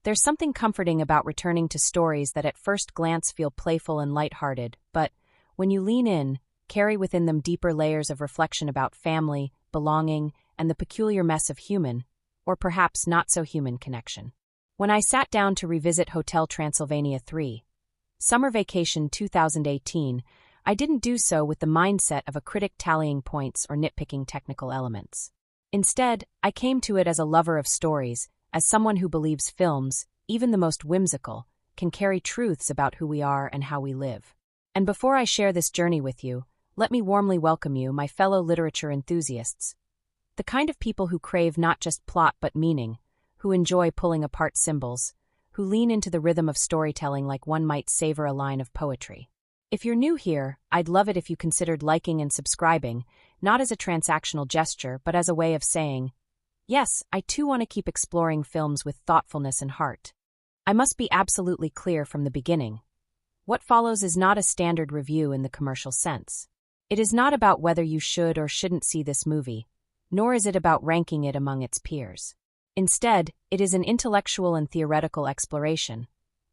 There's something comforting about returning to stories that at first glance feel playful and lighthearted, but, when you lean in, carry within them deeper layers of reflection about family, belonging, and the peculiar mess of human, or perhaps not-so-human connection. When I sat down to revisit Hotel Transylvania 3, Summer Vacation 2018, I didn't do so with the mindset of a critic tallying points or nitpicking technical elements. Instead, I came to it as a lover of stories, as someone who believes films, even the most whimsical, can carry truths about who we are and how we live. And before I share this journey with you, let me warmly welcome you, my fellow literature enthusiasts. The kind of people who crave not just plot but meaning, who enjoy pulling apart symbols, who lean into the rhythm of storytelling like one might savor a line of poetry. If you're new here, I'd love it if you considered liking and subscribing, not as a transactional gesture but as a way of saying, yes, I too want to keep exploring films with thoughtfulness and heart. I must be absolutely clear from the beginning. What follows is not a standard review in the commercial sense. It is not about whether you should or shouldn't see this movie, nor is it about ranking it among its peers. Instead, it is an intellectual and theoretical exploration,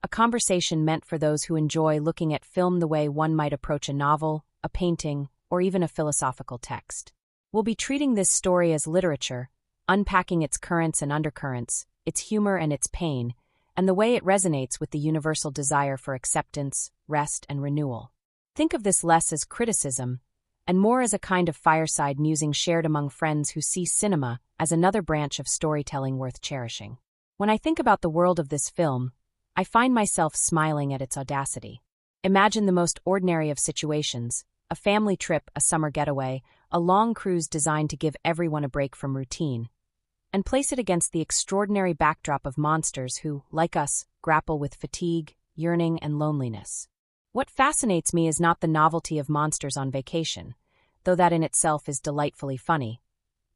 a conversation meant for those who enjoy looking at film the way one might approach a novel, a painting, or even a philosophical text. We'll be treating this story as literature, unpacking its currents and undercurrents, its humor and its pain, and the way it resonates with the universal desire for acceptance, rest, and renewal. Think of this less as criticism, and more as a kind of fireside musing shared among friends who see cinema as another branch of storytelling worth cherishing. When I think about the world of this film, I find myself smiling at its audacity. Imagine the most ordinary of situations, a family trip, a summer getaway, a long cruise designed to give everyone a break from routine, and place it against the extraordinary backdrop of monsters who, like us, grapple with fatigue, yearning, and loneliness. What fascinates me is not the novelty of monsters on vacation, though that in itself is delightfully funny,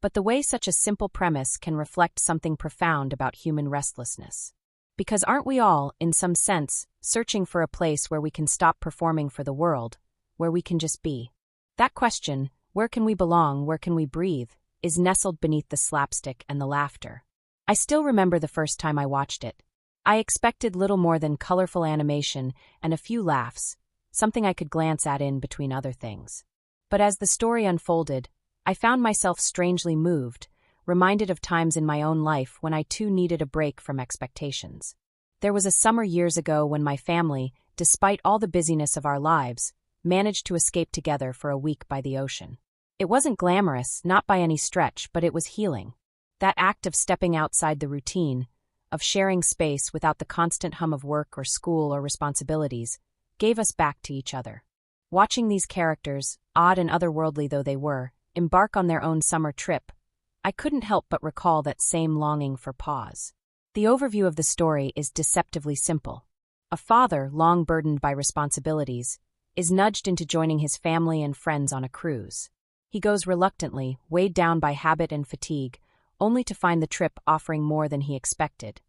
but the way such a simple premise can reflect something profound about human restlessness. Because aren't we all, in some sense, searching for a place where we can stop performing for the world, where we can just be? That question, where can we belong, where can we breathe, is nestled beneath the slapstick and the laughter. I still remember the first time I watched it. I expected little more than colorful animation and a few laughs, something I could glance at in between other things. But as the story unfolded, I found myself strangely moved, reminded of times in my own life when I too needed a break from expectations. There was a summer years ago when my family, despite all the busyness of our lives, managed to escape together for a week by the ocean. It wasn't glamorous, not by any stretch, but it was healing. That act of stepping outside the routine, of sharing space without the constant hum of work or school or responsibilities, gave us back to each other. Watching these characters, odd and otherworldly though they were, embark on their own summer trip, I couldn't help but recall that same longing for pause. The overview of the story is deceptively simple. A father, long burdened by responsibilities, is nudged into joining his family and friends on a cruise. He goes reluctantly, weighed down by habit and fatigue, only to find the trip offering more than he expected.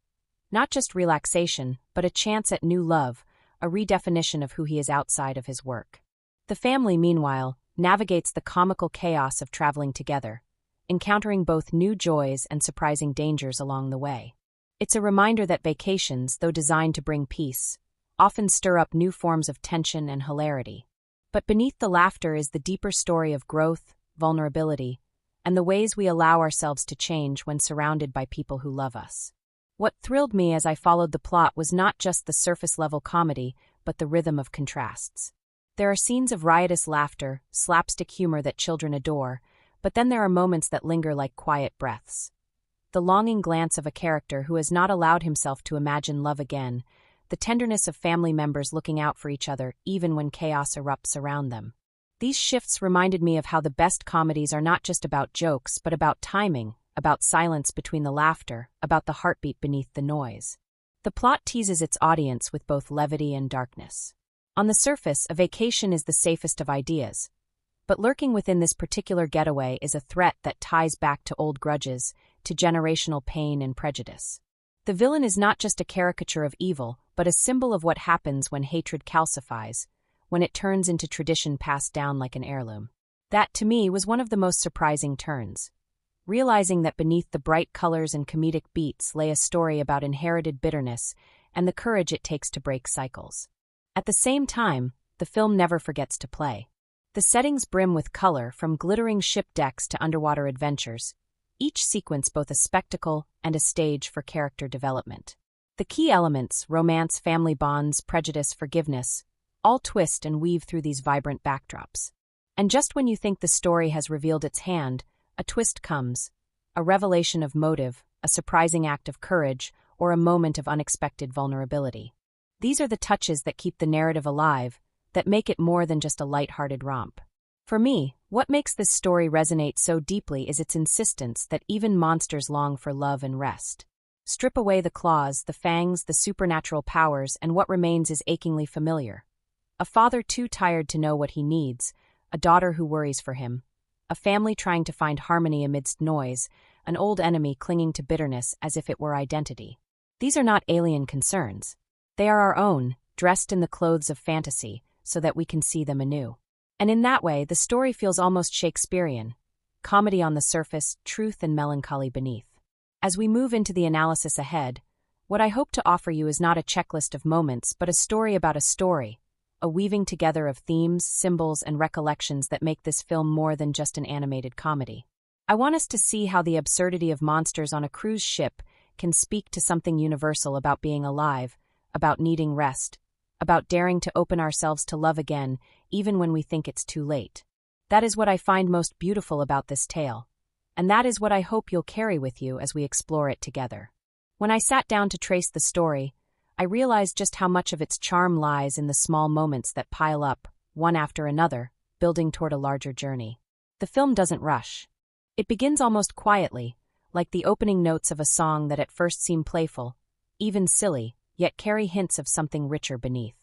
Not just relaxation, but a chance at new love, a redefinition of who he is outside of his work. The family, meanwhile, navigates the comical chaos of traveling together, encountering both new joys and surprising dangers along the way. It's a reminder that vacations, though designed to bring peace, often stir up new forms of tension and hilarity. But beneath the laughter is the deeper story of growth, vulnerability, and the ways we allow ourselves to change when surrounded by people who love us. What thrilled me as I followed the plot was not just the surface-level comedy, but the rhythm of contrasts. There are scenes of riotous laughter, slapstick humor that children adore, but then there are moments that linger like quiet breaths. The longing glance of a character who has not allowed himself to imagine love again, the tenderness of family members looking out for each other even when chaos erupts around them. These shifts reminded me of how the best comedies are not just about jokes, but about timing, about silence between the laughter, about the heartbeat beneath the noise. The plot teases its audience with both levity and darkness. On the surface, a vacation is the safest of ideas, but lurking within this particular getaway is a threat that ties back to old grudges, to generational pain and prejudice. The villain is not just a caricature of evil, but a symbol of what happens when hatred calcifies, when it turns into tradition passed down like an heirloom. That, to me, was one of the most surprising turns. realizing that beneath the bright colors and comedic beats lay a story about inherited bitterness and the courage it takes to break cycles. At the same time, the film never forgets to play. The settings brim with color, from glittering ship decks to underwater adventures, each sequence both a spectacle and a stage for character development. The key elements, romance, family bonds, prejudice, forgiveness, all twist and weave through these vibrant backdrops. And just when you think the story has revealed its hand, a twist comes, a revelation of motive, a surprising act of courage, or a moment of unexpected vulnerability. These are the touches that keep the narrative alive, that make it more than just a light-hearted romp. For me, what makes this story resonate so deeply is its insistence that even monsters long for love and rest. Strip away the claws, the fangs, the supernatural powers, and what remains is achingly familiar. A father too tired to know what he needs, a daughter who worries for him, a family trying to find harmony amidst noise, an old enemy clinging to bitterness as if it were identity. These are not alien concerns. They are our own, dressed in the clothes of fantasy, so that we can see them anew. And in that way, the story feels almost Shakespearean, comedy on the surface, truth and melancholy beneath. As we move into the analysis ahead, what I hope to offer you is not a checklist of moments, but a story about a story, a weaving together of themes, symbols, and recollections that make this film more than just an animated comedy. I want us to see how the absurdity of monsters on a cruise ship can speak to something universal about being alive, about needing rest, about daring to open ourselves to love again, even when we think it's too late. That is what I find most beautiful about this tale, and that is what I hope you'll carry with you as we explore it together. When I sat down to trace the story, I realized just how much of its charm lies in the small moments that pile up, one after another, building toward a larger journey. The film doesn't rush. It begins almost quietly, like the opening notes of a song that at first seem playful, even silly, yet carry hints of something richer beneath.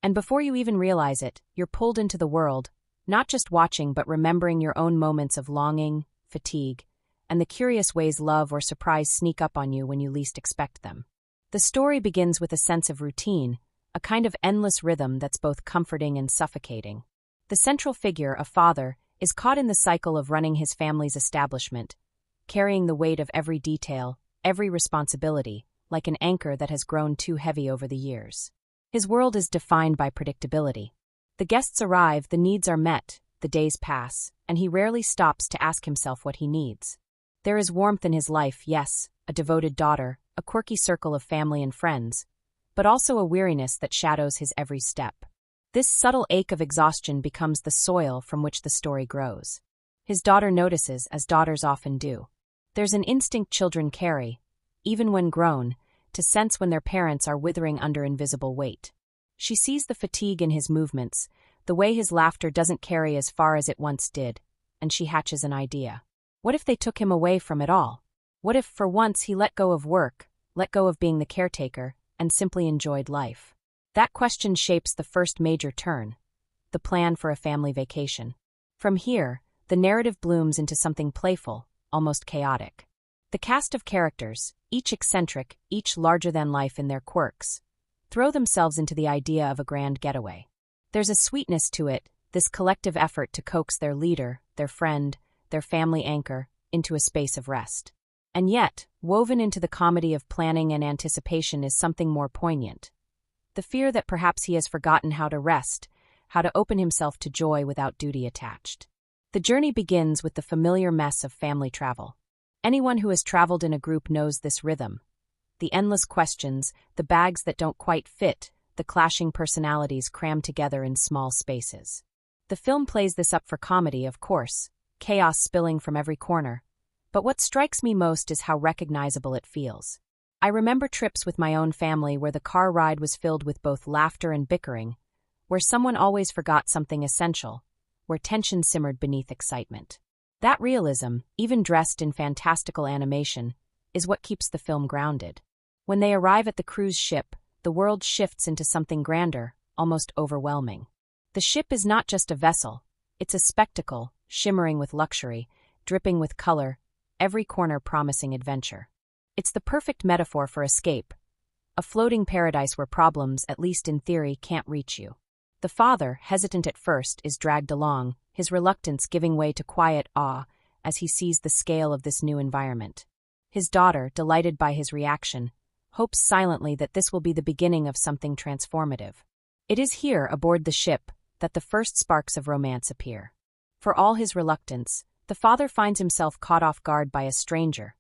And before you even realize it, you're pulled into the world, not just watching but remembering your own moments of longing, fatigue, and the curious ways love or surprise sneak up on you when you least expect them. The story begins with a sense of routine, a kind of endless rhythm that's both comforting and suffocating. The central figure, a father, is caught in the cycle of running his family's establishment, carrying the weight of every detail, every responsibility, like an anchor that has grown too heavy over the years. His world is defined by predictability. The guests arrive, the needs are met, the days pass, and he rarely stops to ask himself what he needs. There is warmth in his life, yes, a devoted daughter, a quirky circle of family and friends, but also a weariness that shadows his every step. This subtle ache of exhaustion becomes the soil from which the story grows. His daughter notices, as daughters often do. There's an instinct children carry, even when grown, to sense when their parents are withering under invisible weight. She sees the fatigue in his movements, the way his laughter doesn't carry as far as it once did, and she hatches an idea. What if they took him away from it all? What if, for once, he let go of work, let go of being the caretaker, and simply enjoyed life? That question shapes the first major turn, the plan for a family vacation. From here, the narrative blooms into something playful, almost chaotic. The cast of characters, each eccentric, each larger-than-life in their quirks, throw themselves into the idea of a grand getaway. There's a sweetness to it, this collective effort to coax their leader, their friend, their family anchor, into a space of rest. And yet, woven into the comedy of planning and anticipation is something more poignant. The fear that perhaps he has forgotten how to rest, how to open himself to joy without duty attached. The journey begins with the familiar mess of family travel. Anyone who has traveled in a group knows this rhythm. The endless questions, the bags that don't quite fit, the clashing personalities crammed together in small spaces. The film plays this up for comedy, of course, chaos spilling from every corner. But what strikes me most is how recognizable it feels. I remember trips with my own family where the car ride was filled with both laughter and bickering, where someone always forgot something essential, where tension simmered beneath excitement. That realism, even dressed in fantastical animation, is what keeps the film grounded. When they arrive at the cruise ship, the world shifts into something grander, almost overwhelming. The ship is not just a vessel, it's a spectacle, shimmering with luxury, dripping with color, every corner promising adventure. It's the perfect metaphor for escape, a floating paradise where problems, at least in theory, can't reach you. The father, hesitant at first, is dragged along, his reluctance giving way to quiet awe, as he sees the scale of this new environment. His daughter, delighted by his reaction, hopes silently that this will be the beginning of something transformative. It is here, aboard the ship, that the first sparks of romance appear. For all his reluctance, the father finds himself caught off guard by a stranger,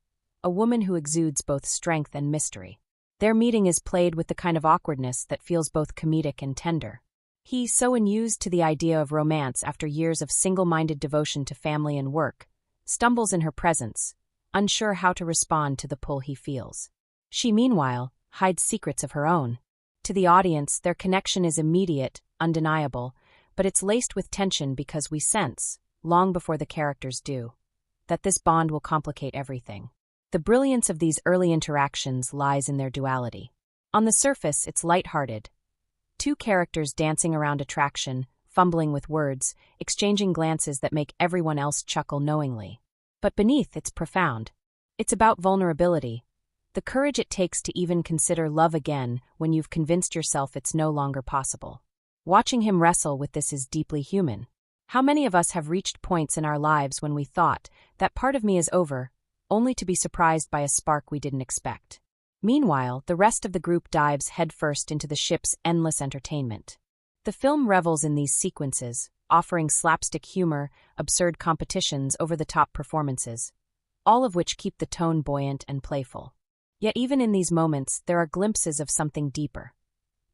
a woman who exudes both strength and mystery. Their meeting is played with the kind of awkwardness that feels both comedic and tender. He, so unused to the idea of romance after years of single-minded devotion to family and work, stumbles in her presence, unsure how to respond to the pull he feels. She, meanwhile, hides secrets of her own. To the audience, their connection is immediate, undeniable, but it's laced with tension because we sense, long before the characters do, that this bond will complicate everything. The brilliance of these early interactions lies in their duality. On the surface, it's lighthearted. Two characters dancing around attraction, fumbling with words, exchanging glances that make everyone else chuckle knowingly. But beneath, it's profound. It's about vulnerability, the courage it takes to even consider love again when you've convinced yourself it's no longer possible. Watching him wrestle with this is deeply human. How many of us have reached points in our lives when we thought, that part of me is over, only to be surprised by a spark we didn't expect? Meanwhile, the rest of the group dives headfirst into the ship's endless entertainment. The film revels in these sequences, offering slapstick humor, absurd competitions, over-the-top performances, all of which keep the tone buoyant and playful. Yet even in these moments, there are glimpses of something deeper.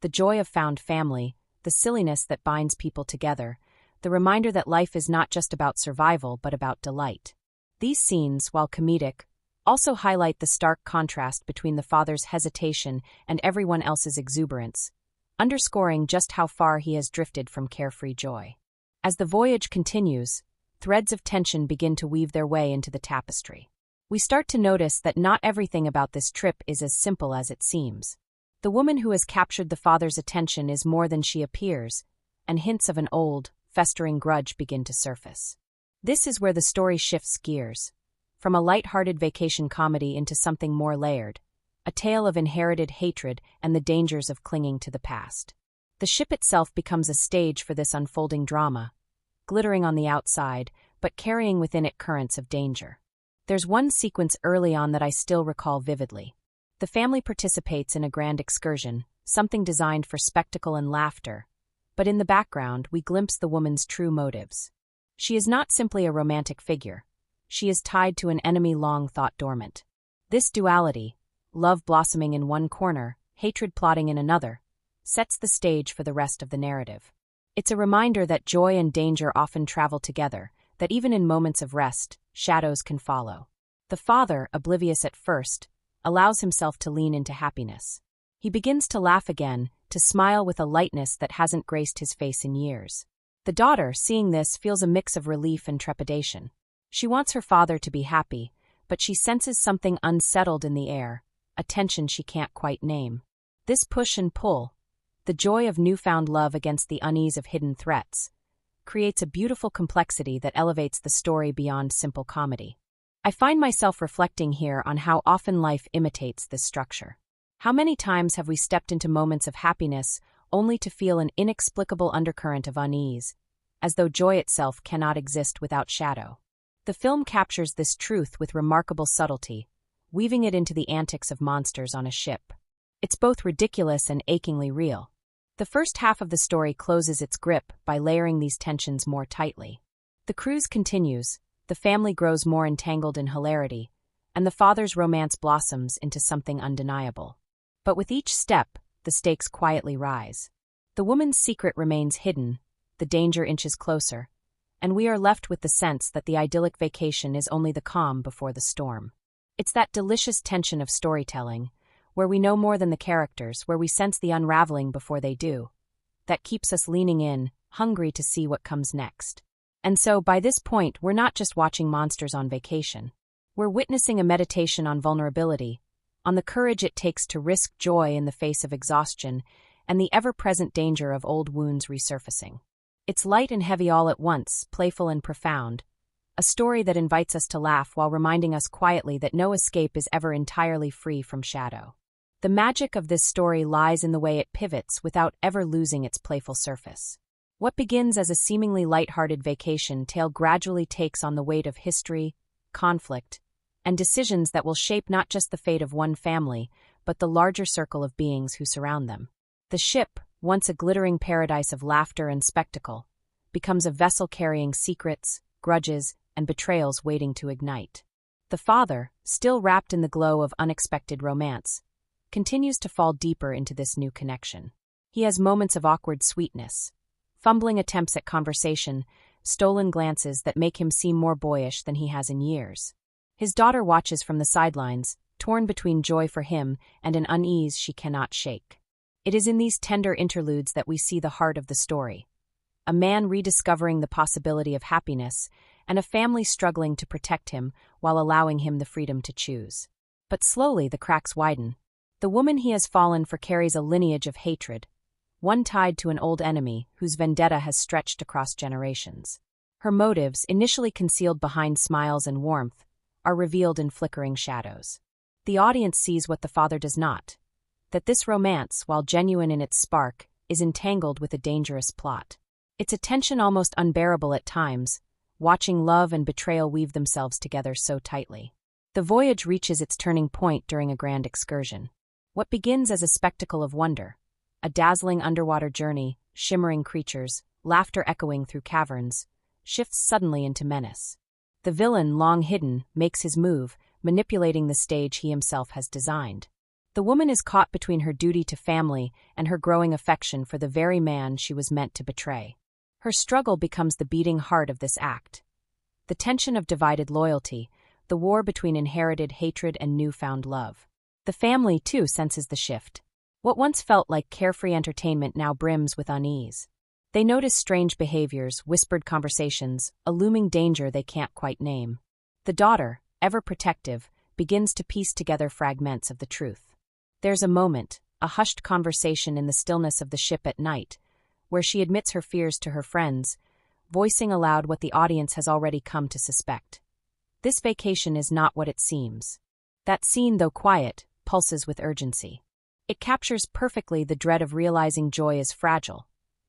The joy of found family, the silliness that binds people together, the reminder that life is not just about survival but about delight. These scenes, while comedic, also highlight the stark contrast between the father's hesitation and everyone else's exuberance, underscoring just how far he has drifted from carefree joy. As the voyage continues, threads of tension begin to weave their way into the tapestry. We start to notice that not everything about this trip is as simple as it seems. The woman who has captured the father's attention is more than she appears, and hints of an old, festering grudge begin to surface. This is where the story shifts gears, from a light-hearted vacation comedy into something more layered, a tale of inherited hatred and the dangers of clinging to the past. The ship itself becomes a stage for this unfolding drama, glittering on the outside, but carrying within it currents of danger. There's one sequence early on that I still recall vividly. The family participates in a grand excursion, something designed for spectacle and laughter, but in the background we glimpse the woman's true motives. She is not simply a romantic figure. She is tied to an enemy long thought dormant. This duality, love blossoming in one corner, hatred plotting in another, sets the stage for the rest of the narrative. It's a reminder that joy and danger often travel together, that even in moments of rest, shadows can follow. The father, oblivious at first, allows himself to lean into happiness. He begins to laugh again, to smile with a lightness that hasn't graced his face in years. The daughter, seeing this, feels a mix of relief and trepidation. She wants her father to be happy, but she senses something unsettled in the air, a tension she can't quite name. This push and pull, the joy of newfound love against the unease of hidden threats, creates a beautiful complexity that elevates the story beyond simple comedy. I find myself reflecting here on how often life imitates this structure. How many times have we stepped into moments of happiness only to feel an inexplicable undercurrent of unease, as though joy itself cannot exist without shadow? The film captures this truth with remarkable subtlety, weaving it into the antics of monsters on a ship. It's both ridiculous and achingly real. The first half of the story closes its grip by layering these tensions more tightly. The cruise continues, the family grows more entangled in hilarity, and the father's romance blossoms into something undeniable. But with each step, the stakes quietly rise. The woman's secret remains hidden, the danger inches closer, and we are left with the sense that the idyllic vacation is only the calm before the storm. It's that delicious tension of storytelling, where we know more than the characters, where we sense the unraveling before they do, that keeps us leaning in, hungry to see what comes next. And so, by this point, we're not just watching monsters on vacation. We're witnessing a meditation on vulnerability, on the courage it takes to risk joy in the face of exhaustion, and the ever-present danger of old wounds resurfacing. It's light and heavy all at once, playful and profound, a story that invites us to laugh while reminding us quietly that no escape is ever entirely free from shadow. The magic of this story lies in the way it pivots without ever losing its playful surface. What begins as a seemingly light-hearted vacation tale gradually takes on the weight of history, conflict, and decisions that will shape not just the fate of one family, but the larger circle of beings who surround them. The ship, once a glittering paradise of laughter and spectacle, becomes a vessel carrying secrets, grudges, and betrayals waiting to ignite. The father, still wrapped in the glow of unexpected romance, continues to fall deeper into this new connection. He has moments of awkward sweetness, fumbling attempts at conversation, stolen glances that make him seem more boyish than he has in years. His daughter watches from the sidelines, torn between joy for him and an unease she cannot shake. It is in these tender interludes that we see the heart of the story. A man rediscovering the possibility of happiness, and a family struggling to protect him while allowing him the freedom to choose. But slowly the cracks widen. The woman he has fallen for carries a lineage of hatred, one tied to an old enemy whose vendetta has stretched across generations. Her motives, initially concealed behind smiles and warmth, are revealed in flickering shadows. The audience sees what the father does not, that this romance, while genuine in its spark, is entangled with a dangerous plot. Its tension almost unbearable at times, watching love and betrayal weave themselves together so tightly. The voyage reaches its turning point during a grand excursion. What begins as a spectacle of wonder, a dazzling underwater journey, shimmering creatures, laughter echoing through caverns, shifts suddenly into menace. The villain, long hidden, makes his move, manipulating the stage he himself has designed. The woman is caught between her duty to family and her growing affection for the very man she was meant to betray. Her struggle becomes the beating heart of this act. The tension of divided loyalty, the war between inherited hatred and newfound love. The family, too, senses the shift. What once felt like carefree entertainment now brims with unease. They notice strange behaviors, whispered conversations, a looming danger they can't quite name. The daughter, ever protective, begins to piece together fragments of the truth. There's a moment, a hushed conversation in the stillness of the ship at night, where she admits her fears to her friends, voicing aloud what the audience has already come to suspect. This vacation is not what it seems. That scene, though quiet, pulses with urgency. It captures perfectly the dread of realizing joy is fragile,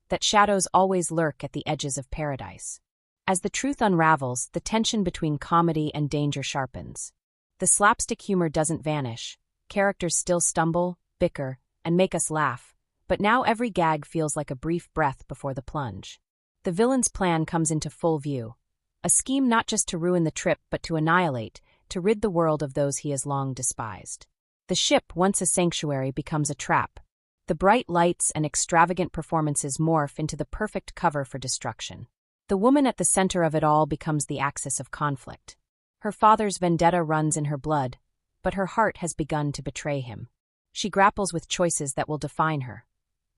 that shadows always lurk at the edges of paradise. As the truth unravels, the tension between comedy and danger sharpens. The slapstick humor doesn't vanish. Characters still stumble, bicker, and make us laugh, but now every gag feels like a brief breath before the plunge. The villain's plan comes into full view. A scheme not just to ruin the trip but to annihilate, to rid the world of those he has long despised. The ship, once a sanctuary, becomes a trap. The bright lights and extravagant performances morph into the perfect cover for destruction. The woman at the center of it all becomes the axis of conflict. Her father's vendetta runs in her blood, but her heart has begun to betray him. She grapples with choices that will define her.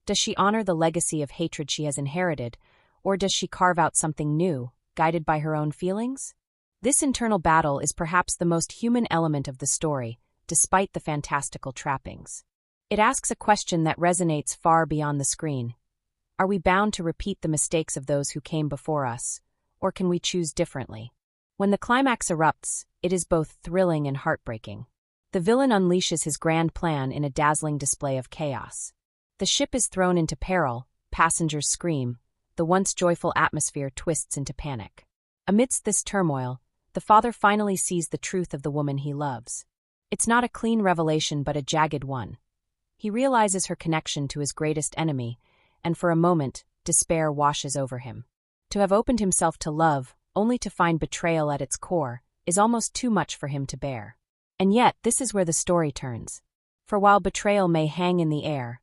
Does she honor the legacy of hatred she has inherited, or does she carve out something new, guided by her own feelings? This internal battle is perhaps the most human element of the story, despite the fantastical trappings. It asks a question that resonates far beyond the screen. Are we bound to repeat the mistakes of those who came before us, or can we choose differently? When the climax erupts, it is both thrilling and heartbreaking. The villain unleashes his grand plan in a dazzling display of chaos. The ship is thrown into peril, passengers scream, the once joyful atmosphere twists into panic. Amidst this turmoil, the father finally sees the truth of the woman he loves. It's not a clean revelation but a jagged one. He realizes her connection to his greatest enemy, and for a moment, despair washes over him. To have opened himself to love, only to find betrayal at its core, is almost too much for him to bear. And yet, this is where the story turns. For while betrayal may hang in the air,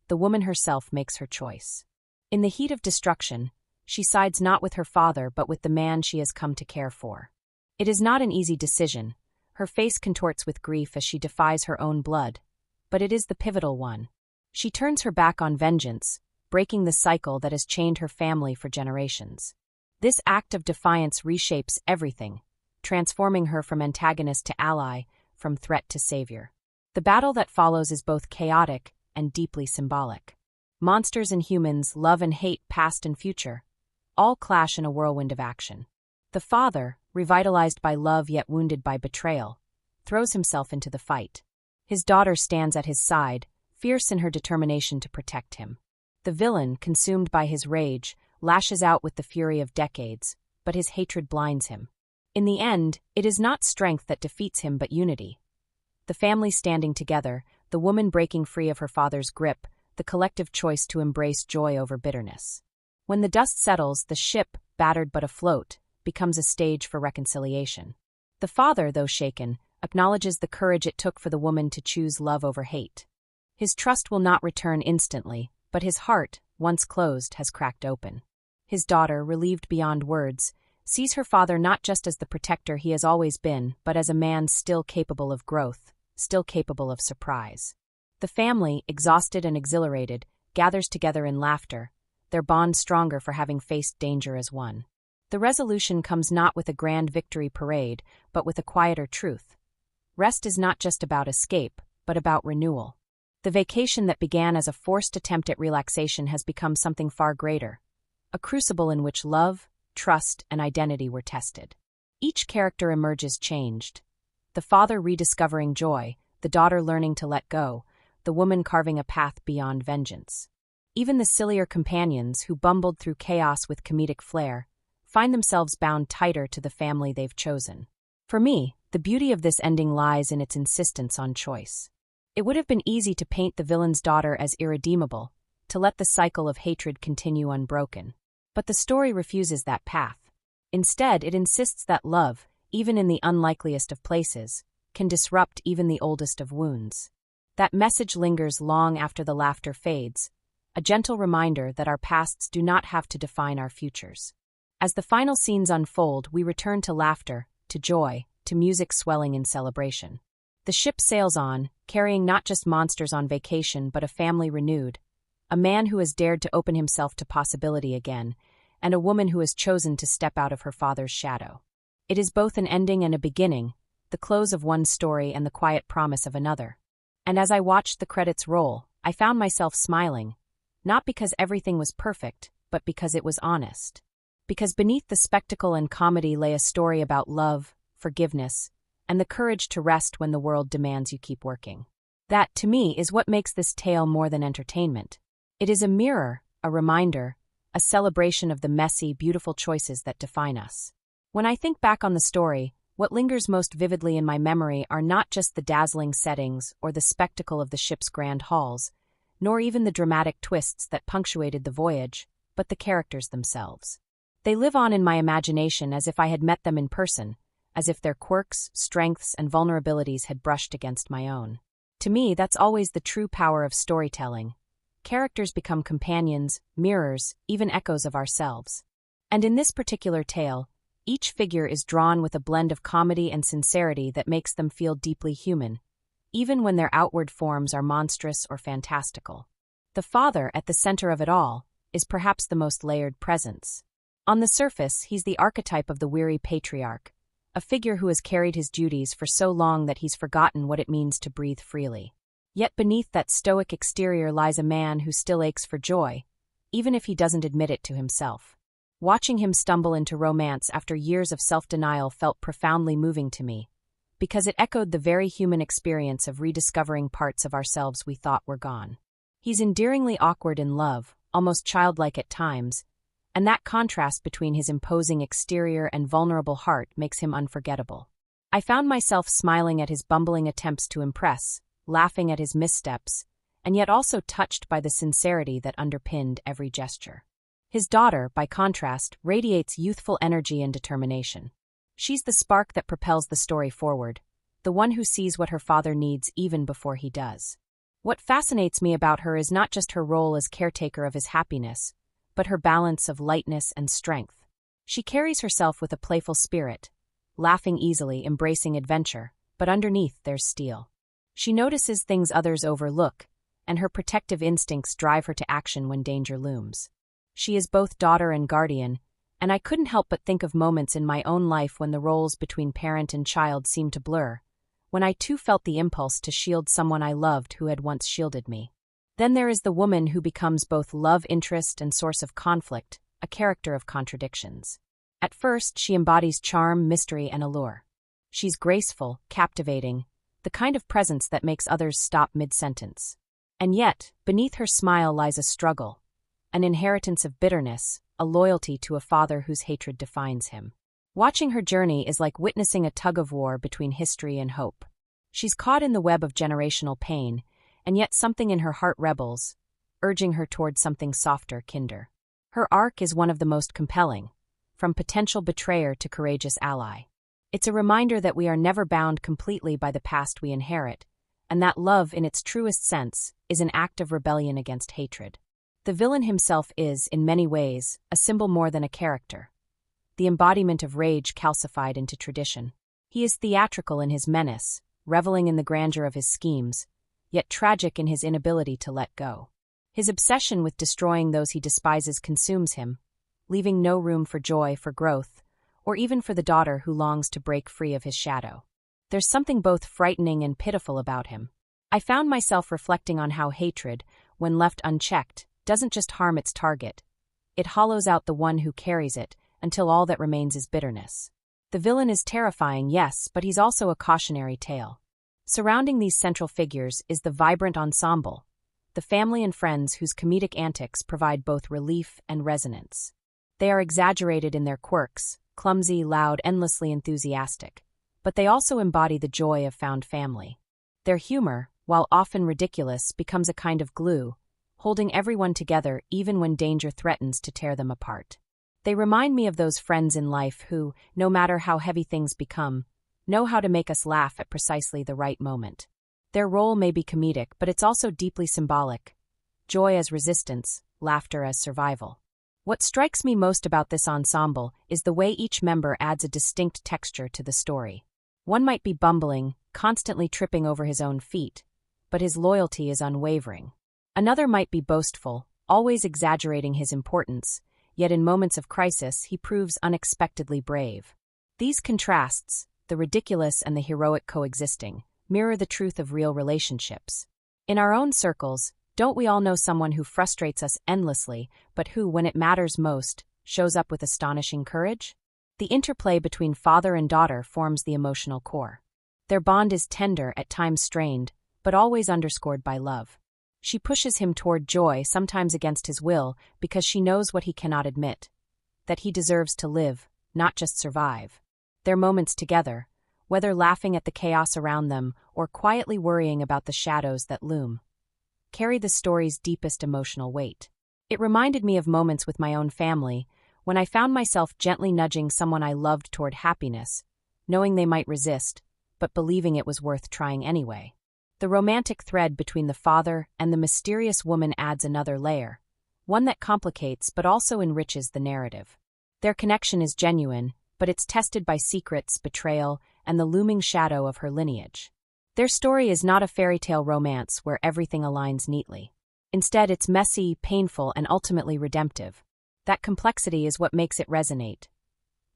the woman herself makes her choice. In the heat of destruction, she sides not with her father but with the man she has come to care for. It is not an easy decision. Her face contorts with grief as she defies her own blood, but it is the pivotal one. She turns her back on vengeance, breaking the cycle that has chained her family for generations. This act of defiance reshapes everything, transforming her from antagonist to ally, from threat to savior. The battle that follows is both chaotic and deeply symbolic. Monsters and humans, love and hate, past and future, all clash in a whirlwind of action. The father, revitalized by love yet wounded by betrayal, throws himself into the fight. His daughter stands at his side, fierce in her determination to protect him. The villain, consumed by his rage, lashes out with the fury of decades, but his hatred blinds him. In the end, it is not strength that defeats him but unity. The family standing together, the woman breaking free of her father's grip, the collective choice to embrace joy over bitterness. When the dust settles, the ship, battered but afloat, becomes a stage for reconciliation. The father, though shaken, acknowledges the courage it took for the woman to choose love over hate. His trust will not return instantly, but his heart, once closed, has cracked open. His daughter, relieved beyond words, sees her father not just as the protector he has always been, but as a man still capable of growth, still capable of surprise. The family, exhausted and exhilarated, gathers together in laughter, their bond stronger for having faced danger as one. The resolution comes not with a grand victory parade, but with a quieter truth. Rest is not just about escape, but about renewal. The vacation that began as a forced attempt at relaxation has become something far greater, a crucible in which love, trust, and identity were tested. Each character emerges changed. The father rediscovering joy, the daughter learning to let go, the woman carving a path beyond vengeance. Even the sillier companions, who bumbled through chaos with comedic flair, find themselves bound tighter to the family they've chosen. For me, the beauty of this ending lies in its insistence on choice. It would have been easy to paint the villain's daughter as irredeemable, to let the cycle of hatred continue unbroken. But the story refuses that path. Instead, it insists that love, even in the unlikeliest of places, can disrupt even the oldest of wounds. That message lingers long after the laughter fades, a gentle reminder that our pasts do not have to define our futures. As the final scenes unfold, we return to laughter, to joy, to music swelling in celebration. The ship sails on, carrying not just monsters on vacation but a family renewed, a man who has dared to open himself to possibility again, and a woman who has chosen to step out of her father's shadow. It is both an ending and a beginning, the close of one story and the quiet promise of another. And as I watched the credits roll, I found myself smiling, not because everything was perfect, but because it was honest. Because beneath the spectacle and comedy lay a story about love, forgiveness, and the courage to rest when the world demands you keep working. That, to me, is what makes this tale more than entertainment. It is a mirror, a reminder, a celebration of the messy, beautiful choices that define us. When I think back on the story, what lingers most vividly in my memory are not just the dazzling settings or the spectacle of the ship's grand halls, nor even the dramatic twists that punctuated the voyage, but the characters themselves. They live on in my imagination as if I had met them in person, as if their quirks, strengths, and vulnerabilities had brushed against my own. To me, that's always the true power of storytelling. Characters become companions, mirrors, even echoes of ourselves. And in this particular tale, each figure is drawn with a blend of comedy and sincerity that makes them feel deeply human, even when their outward forms are monstrous or fantastical. The father, at the center of it all, is perhaps the most layered presence. On the surface, he's the archetype of the weary patriarch, a figure who has carried his duties for so long that he's forgotten what it means to breathe freely. Yet beneath that stoic exterior lies a man who still aches for joy, even if he doesn't admit it to himself. Watching him stumble into romance after years of self-denial felt profoundly moving to me, because it echoed the very human experience of rediscovering parts of ourselves we thought were gone. He's endearingly awkward in love, almost childlike at times, and that contrast between his imposing exterior and vulnerable heart makes him unforgettable. I found myself smiling at his bumbling attempts to impress, laughing at his missteps, and yet also touched by the sincerity that underpinned every gesture. His daughter, by contrast, radiates youthful energy and determination. She's the spark that propels the story forward, the one who sees what her father needs even before he does. What fascinates me about her is not just her role as caretaker of his happiness, but her balance of lightness and strength. She carries herself with a playful spirit, laughing easily, embracing adventure, but underneath there's steel. She notices things others overlook, and her protective instincts drive her to action when danger looms. She is both daughter and guardian, and I couldn't help but think of moments in my own life when the roles between parent and child seemed to blur, when I too felt the impulse to shield someone I loved who had once shielded me. Then there is the woman who becomes both love interest and source of conflict, a character of contradictions. At first, she embodies charm, mystery, and allure. She's graceful, captivating, the kind of presence that makes others stop mid-sentence. And yet, beneath her smile lies a struggle, an inheritance of bitterness, a loyalty to a father whose hatred defines him. Watching her journey is like witnessing a tug-of-war between history and hope. She's caught in the web of generational pain, and yet something in her heart rebels, urging her toward something softer, kinder. Her arc is one of the most compelling, from potential betrayer to courageous ally. It's a reminder that we are never bound completely by the past we inherit, and that love, in its truest sense, is an act of rebellion against hatred. The villain himself is, in many ways, a symbol more than a character. The embodiment of rage calcified into tradition. He is theatrical in his menace, reveling in the grandeur of his schemes, yet tragic in his inability to let go. His obsession with destroying those he despises consumes him, leaving no room for joy, for growth, or even for the daughter who longs to break free of his shadow. There's something both frightening and pitiful about him. I found myself reflecting on how hatred, when left unchecked, doesn't just harm its target. It hollows out the one who carries it, until all that remains is bitterness. The villain is terrifying, yes, but he's also a cautionary tale. Surrounding these central figures is the vibrant ensemble, the family and friends whose comedic antics provide both relief and resonance. They are exaggerated in their quirks, clumsy, loud, endlessly enthusiastic, but they also embody the joy of found family. Their humor, while often ridiculous, becomes a kind of glue, holding everyone together even when danger threatens to tear them apart. They remind me of those friends in life who, no matter how heavy things become, know how to make us laugh at precisely the right moment. Their role may be comedic, but it's also deeply symbolic. Joy as resistance, laughter as survival. What strikes me most about this ensemble is the way each member adds a distinct texture to the story. One might be bumbling, constantly tripping over his own feet, but his loyalty is unwavering. Another might be boastful, always exaggerating his importance, yet in moments of crisis he proves unexpectedly brave. These contrasts, the ridiculous and the heroic coexisting, mirror the truth of real relationships. In our own circles, don't we all know someone who frustrates us endlessly, but who, when it matters most, shows up with astonishing courage? The interplay between father and daughter forms the emotional core. Their bond is tender, at times strained, but always underscored by love. She pushes him toward joy, sometimes against his will, because she knows what he cannot admit, that he deserves to live, not just survive. Their moments together, whether laughing at the chaos around them or quietly worrying about the shadows that loom, carry the story's deepest emotional weight. It reminded me of moments with my own family, when I found myself gently nudging someone I loved toward happiness, knowing they might resist, but believing it was worth trying anyway. The romantic thread between the father and the mysterious woman adds another layer, one that complicates but also enriches the narrative. Their connection is genuine, but it's tested by secrets, betrayal, and the looming shadow of her lineage. Their story is not a fairy tale romance where everything aligns neatly. Instead, it's messy, painful, and ultimately redemptive. That complexity is what makes it resonate.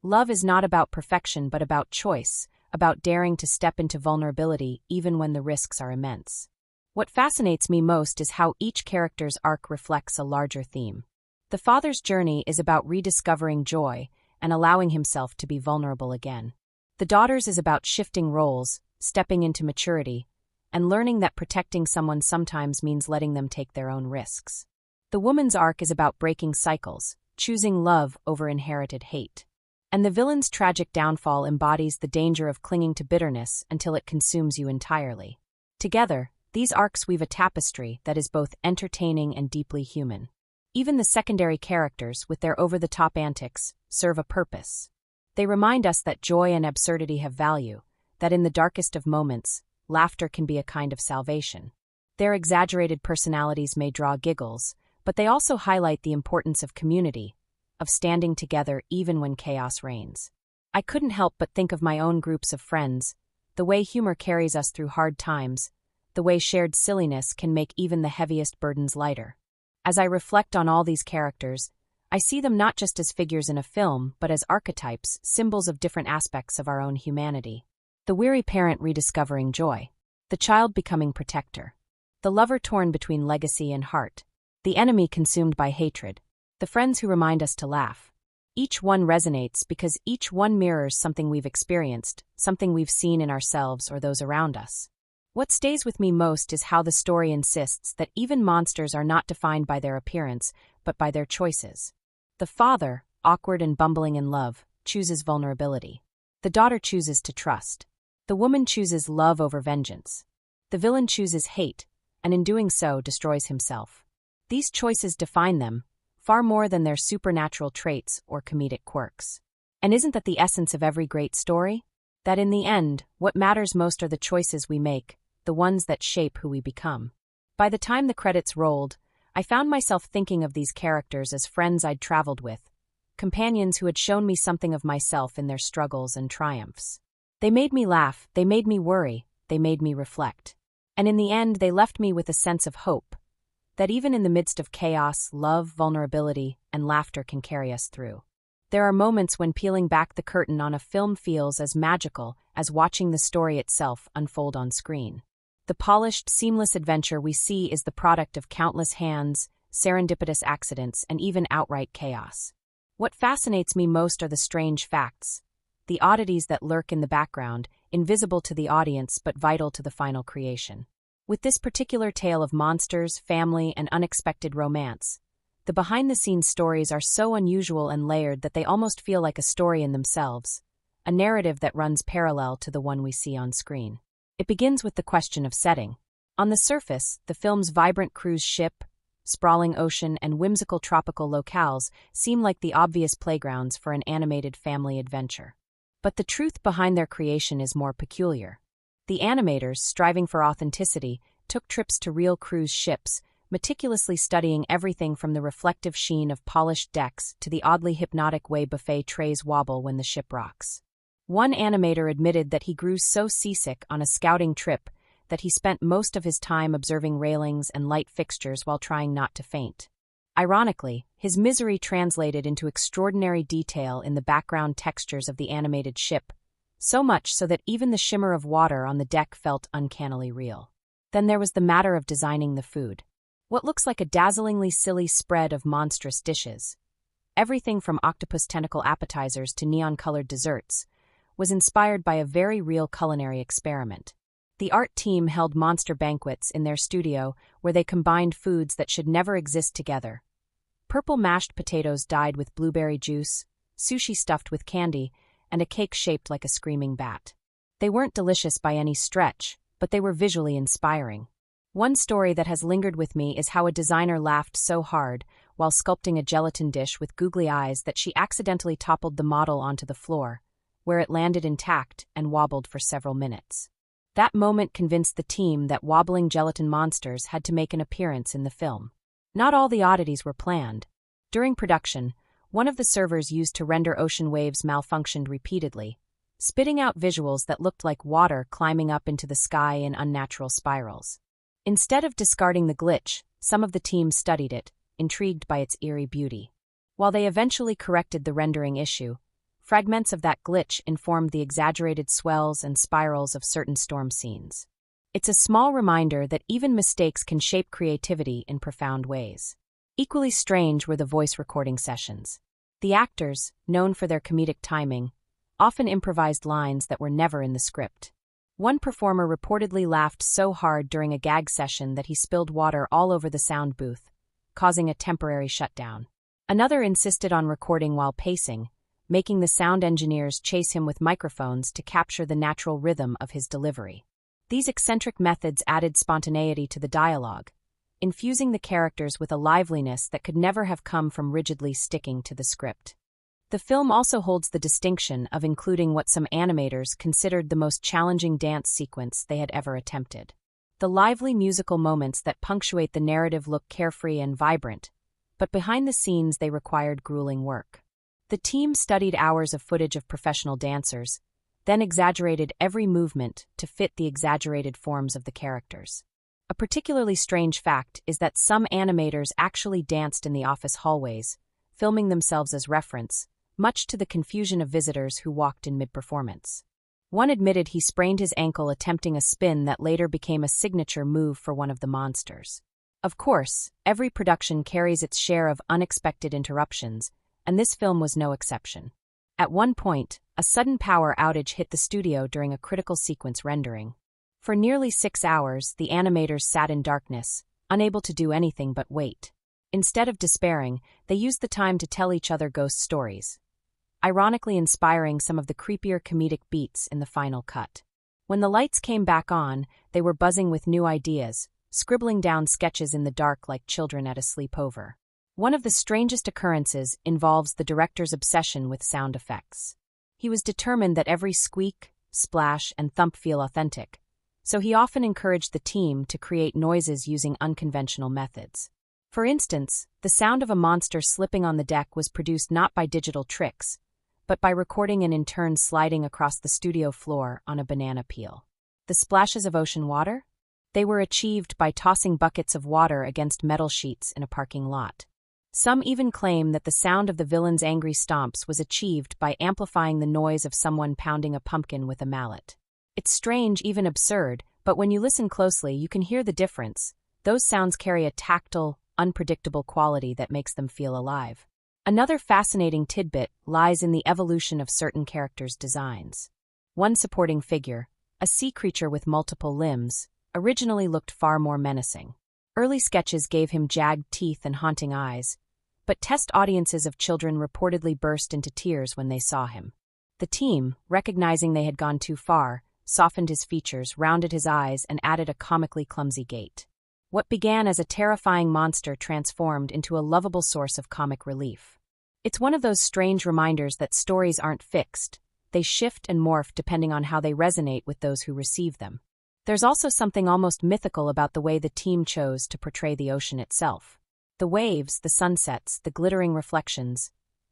Love is not about perfection but about choice, about daring to step into vulnerability even when the risks are immense. What fascinates me most is how each character's arc reflects a larger theme. The father's journey is about rediscovering joy and allowing himself to be vulnerable again. The daughter's is about shifting roles, stepping into maturity, and learning that protecting someone sometimes means letting them take their own risks. The woman's arc is about breaking cycles, choosing love over inherited hate. And the villain's tragic downfall embodies the danger of clinging to bitterness until it consumes you entirely. Together, these arcs weave a tapestry that is both entertaining and deeply human. Even the secondary characters, with their over-the-top antics, serve a purpose. They remind us that joy and absurdity have value, that in the darkest of moments, laughter can be a kind of salvation. Their exaggerated personalities may draw giggles, but they also highlight the importance of community, of standing together even when chaos reigns. I couldn't help but think of my own groups of friends, the way humor carries us through hard times, the way shared silliness can make even the heaviest burdens lighter. As I reflect on all these characters, I see them not just as figures in a film, but as archetypes, symbols of different aspects of our own humanity. The weary parent rediscovering joy, the child becoming protector, the lover torn between legacy and heart, the enemy consumed by hatred, the friends who remind us to laugh. Each one resonates because each one mirrors something we've experienced, something we've seen in ourselves or those around us. What stays with me most is how the story insists that even monsters are not defined by their appearance, but by their choices. The father, awkward and bumbling in love, chooses vulnerability. The daughter chooses to trust. The woman chooses love over vengeance. The villain chooses hate, and in doing so destroys himself. These choices define them, far more than their supernatural traits or comedic quirks. And isn't that the essence of every great story? That in the end, what matters most are the choices we make, the ones that shape who we become. By the time the credits rolled, I found myself thinking of these characters as friends I'd traveled with, companions who had shown me something of myself in their struggles and triumphs. They made me laugh, they made me worry, they made me reflect. And in the end, they left me with a sense of hope, that even in the midst of chaos, love, vulnerability, and laughter can carry us through. There are moments when peeling back the curtain on a film feels as magical as watching the story itself unfold on screen. The polished, seamless adventure we see is the product of countless hands, serendipitous accidents, and even outright chaos. What fascinates me most are the strange facts, the oddities that lurk in the background, invisible to the audience but vital to the final creation. With this particular tale of monsters, family, and unexpected romance, the behind-the-scenes stories are so unusual and layered that they almost feel like a story in themselves, a narrative that runs parallel to the one we see on screen. It begins with the question of setting. On the surface, the film's vibrant cruise ship, sprawling ocean, and whimsical tropical locales seem like the obvious playgrounds for an animated family adventure. But the truth behind their creation is more peculiar. The animators, striving for authenticity, took trips to real cruise ships, meticulously studying everything from the reflective sheen of polished decks to the oddly hypnotic way buffet trays wobble when the ship rocks. One animator admitted that he grew so seasick on a scouting trip that he spent most of his time observing railings and light fixtures while trying not to faint. Ironically, his misery translated into extraordinary detail in the background textures of the animated ship, so much so that even the shimmer of water on the deck felt uncannily real. Then there was the matter of designing the food. What looks like a dazzlingly silly spread of monstrous dishes, everything from octopus tentacle appetizers to neon-colored desserts, was inspired by a very real culinary experiment. The art team held monster banquets in their studio where they combined foods that should never exist together. Purple mashed potatoes dyed with blueberry juice, sushi stuffed with candy, and a cake shaped like a screaming bat. They weren't delicious by any stretch, but they were visually inspiring. One story that has lingered with me is how a designer laughed so hard while sculpting a gelatin dish with googly eyes that she accidentally toppled the model onto the floor, where it landed intact and wobbled for several minutes. That moment convinced the team that wobbling gelatin monsters had to make an appearance in the film. Not all the oddities were planned. During production, one of the servers used to render ocean waves malfunctioned repeatedly, spitting out visuals that looked like water climbing up into the sky in unnatural spirals. Instead of discarding the glitch, some of the team studied it, intrigued by its eerie beauty. While they eventually corrected the rendering issue, fragments of that glitch informed the exaggerated swells and spirals of certain storm scenes. It's a small reminder that even mistakes can shape creativity in profound ways. Equally strange were the voice recording sessions. The actors, known for their comedic timing, often improvised lines that were never in the script. One performer reportedly laughed so hard during a gag session that he spilled water all over the sound booth, causing a temporary shutdown. Another insisted on recording while pacing, making the sound engineers chase him with microphones to capture the natural rhythm of his delivery. These eccentric methods added spontaneity to the dialogue, infusing the characters with a liveliness that could never have come from rigidly sticking to the script. The film also holds the distinction of including what some animators considered the most challenging dance sequence they had ever attempted. The lively musical moments that punctuate the narrative look carefree and vibrant, but behind the scenes they required grueling work. The team studied hours of footage of professional dancers, then exaggerated every movement to fit the exaggerated forms of the characters. A particularly strange fact is that some animators actually danced in the office hallways, filming themselves as reference, much to the confusion of visitors who walked in mid-performance. One admitted he sprained his ankle attempting a spin that later became a signature move for one of the monsters. Of course, every production carries its share of unexpected interruptions, and this film was no exception. At one point, a sudden power outage hit the studio during a critical sequence rendering. For nearly 6 hours, the animators sat in darkness, unable to do anything but wait. Instead of despairing, they used the time to tell each other ghost stories, ironically inspiring some of the creepier comedic beats in the final cut. When the lights came back on, they were buzzing with new ideas, scribbling down sketches in the dark like children at a sleepover. One of the strangest occurrences involves the director's obsession with sound effects. He was determined that every squeak, splash, and thump feel authentic, so he often encouraged the team to create noises using unconventional methods. For instance, the sound of a monster slipping on the deck was produced not by digital tricks, but by recording an intern sliding across the studio floor on a banana peel. The splashes of ocean water? They were achieved by tossing buckets of water against metal sheets in a parking lot. Some even claim that the sound of the villain's angry stomps was achieved by amplifying the noise of someone pounding a pumpkin with a mallet. It's strange, even absurd, but when you listen closely, you can hear the difference. Those sounds carry a tactile, unpredictable quality that makes them feel alive. Another fascinating tidbit lies in the evolution of certain characters' designs. One supporting figure, a sea creature with multiple limbs, originally looked far more menacing. Early sketches gave him jagged teeth and haunting eyes, but test audiences of children reportedly burst into tears when they saw him. The team, recognizing they had gone too far, softened his features, rounded his eyes, and added a comically clumsy gait. What began as a terrifying monster transformed into a lovable source of comic relief. It's one of those strange reminders that stories aren't fixed. They shift and morph depending on how they resonate with those who receive them. There's also something almost mythical about the way the team chose to portray the ocean itself. The waves, the sunsets, the glittering reflections,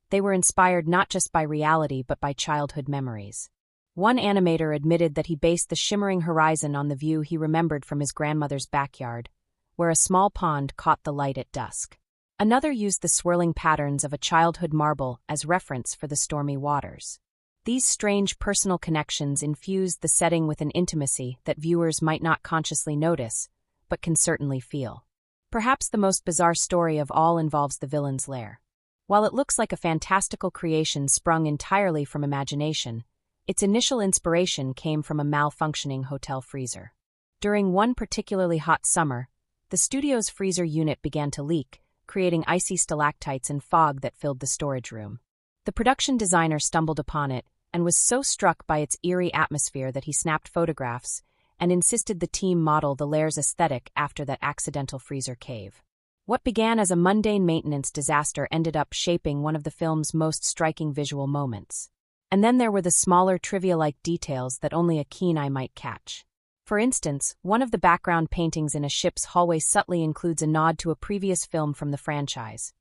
they were inspired not just by reality but by childhood memories. One animator admitted that he based the shimmering horizon on the view he remembered from his grandmother's backyard, where a small pond caught the light at dusk. Another used the swirling patterns of a childhood marble as reference for the stormy waters. These strange personal connections infused the setting with an intimacy that viewers might not consciously notice, but can certainly feel. Perhaps the most bizarre story of all involves the villain's lair. While it looks like a fantastical creation sprung entirely from imagination, its initial inspiration came from a malfunctioning hotel freezer. During one particularly hot summer, the studio's freezer unit began to leak, creating icy stalactites and fog that filled the storage room. The production designer stumbled upon it and was so struck by its eerie atmosphere that he snapped photographs and insisted the team model the lair's aesthetic after that accidental freezer cave. What began as a mundane maintenance disaster ended up shaping one of the film's most striking visual moments. And then there were the smaller trivia-like details that only a keen eye might catch. For instance, one of the background paintings in a ship's hallway subtly includes a nod to a previous film from the franchise,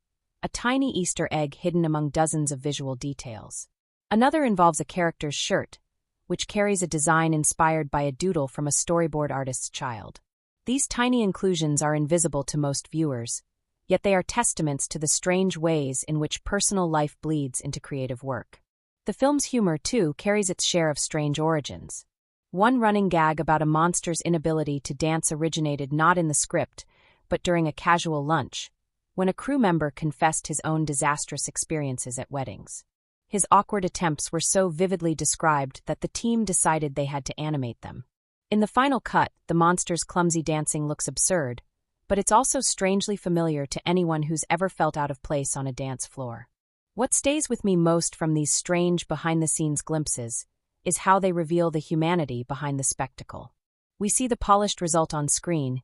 a tiny Easter egg hidden among dozens of visual details. Another involves a character's shirt, which carries a design inspired by a doodle from a storyboard artist's child. These tiny inclusions are invisible to most viewers, yet they are testaments to the strange ways in which personal life bleeds into creative work. The film's humor, too, carries its share of strange origins. One running gag about a monster's inability to dance originated not in the script, but during a casual lunch, when a crew member confessed his own disastrous experiences at weddings. His awkward attempts were so vividly described that the team decided they had to animate them. In the final cut, the monster's clumsy dancing looks absurd, but it's also strangely familiar to anyone who's ever felt out of place on a dance floor. What stays with me most from these strange behind-the-scenes glimpses is how they reveal the humanity behind the spectacle. We see the polished result on screen,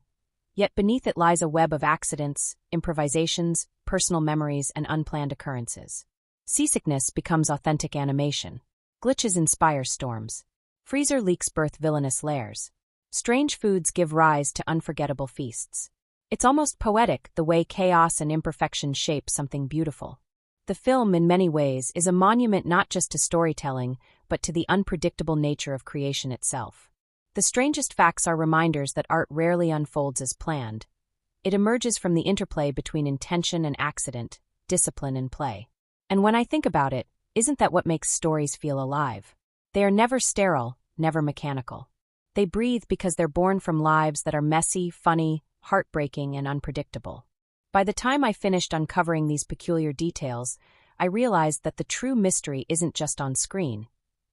yet beneath it lies a web of accidents, improvisations, personal memories, and unplanned occurrences. Seasickness becomes authentic animation. Glitches inspire storms. Freezer leaks birth villainous lairs. Strange foods give rise to unforgettable feasts. It's almost poetic the way chaos and imperfection shape something beautiful. The film, in many ways, is a monument not just to storytelling, but to the unpredictable nature of creation itself. The strangest facts are reminders that art rarely unfolds as planned. It emerges from the interplay between intention and accident, discipline and play. And when I think about it, isn't that what makes stories feel alive? They are never sterile, never mechanical. They breathe because they're born from lives that are messy, funny, heartbreaking, and unpredictable. By the time I finished uncovering these peculiar details, I realized that the true mystery isn't just on screen.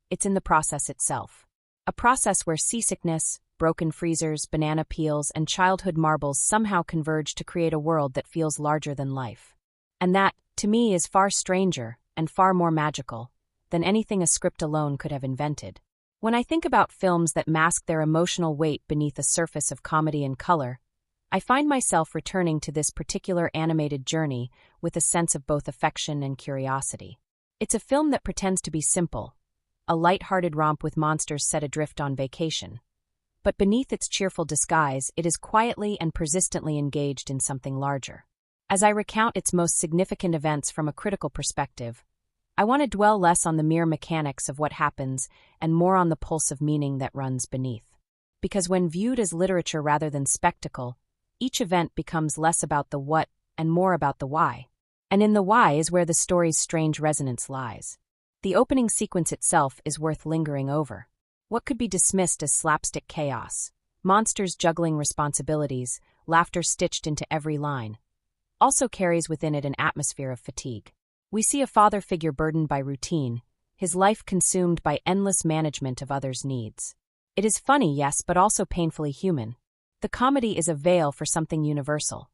It's in the process itself. a process where seasickness, broken freezers, banana peels, and childhood marbles somehow converge to create a world that feels larger than life. And that, to me, is far stranger and far more magical than anything a script alone could have invented. When I think about films that mask their emotional weight beneath a surface of comedy and color, I find myself returning to this particular animated journey with a sense of both affection and curiosity. It's a film that pretends to be simple, a light-hearted romp with monsters set adrift on vacation. But beneath its cheerful disguise, it is quietly and persistently engaged in something larger. As I recount its most significant events from a critical perspective, I want to dwell less on the mere mechanics of what happens and more on the pulse of meaning that runs beneath. Because when viewed as literature rather than spectacle, each event becomes less about the what and more about the why. And in the why is where the story's strange resonance lies. The opening sequence itself is worth lingering over. What could be dismissed as slapstick chaos, monsters juggling responsibilities, laughter stitched into every line, also carries within it an atmosphere of fatigue. We see a father figure burdened by routine, his life consumed by endless management of others' needs. It is funny, yes, but also painfully human. The comedy is a veil for something universal.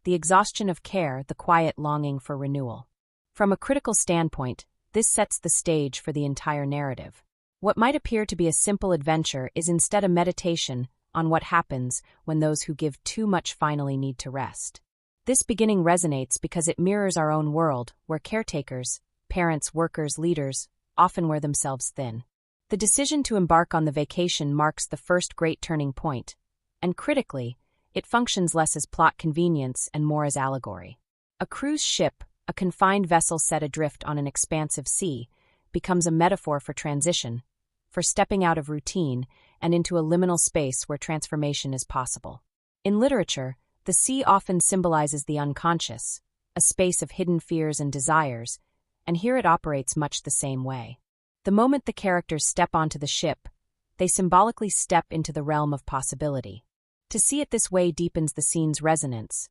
The exhaustion of care, the quiet longing for renewal. From a critical standpoint, this sets the stage for the entire narrative. What might appear to be a simple adventure is instead a meditation on what happens when those who give too much finally need to rest. This beginning resonates because it mirrors our own world, where caretakers, parents, workers, leaders, often wear themselves thin. The decision to embark on the vacation marks the first great turning point, and critically, it functions less as plot convenience and more as allegory. A cruise ship, a confined vessel set adrift on an expansive sea, becomes a metaphor for transition, for stepping out of routine and into a liminal space where transformation is possible. In literature, the sea often symbolizes the unconscious, a space of hidden fears and desires, and here it operates much the same way. The moment the characters step onto the ship, they symbolically step into the realm of possibility. To see it this way deepens the scene's resonance.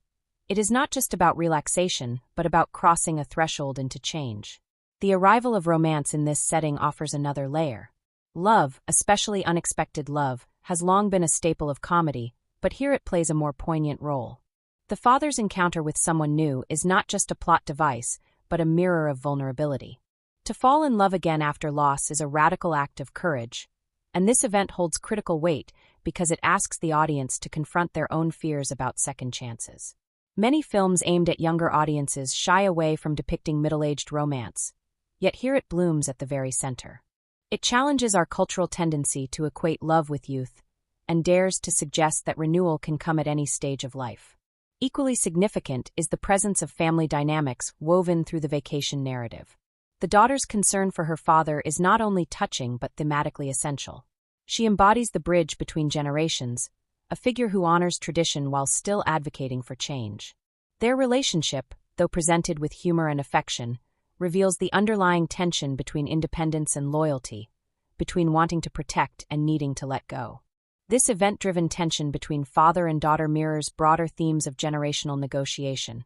It is not just about relaxation, but about crossing a threshold into change. The arrival of romance in this setting offers another layer. Love, especially unexpected love, has long been a staple of comedy, but here it plays a more poignant role. The father's encounter with someone new is not just a plot device, but a mirror of vulnerability. To fall in love again after loss is a radical act of courage, and this event holds critical weight because it asks the audience to confront their own fears about second chances. Many films aimed at younger audiences shy away from depicting middle-aged romance, yet here it blooms at the very center. It challenges our cultural tendency to equate love with youth, and dares to suggest that renewal can come at any stage of life. Equally significant is the presence of family dynamics woven through the vacation narrative. The daughter's concern for her father is not only touching but thematically essential. She embodies the bridge between generations, a figure who honors tradition while still advocating for change. Their relationship, though presented with humor and affection, reveals the underlying tension between independence and loyalty, between wanting to protect and needing to let go. This event-driven tension between father and daughter mirrors broader themes of generational negotiation,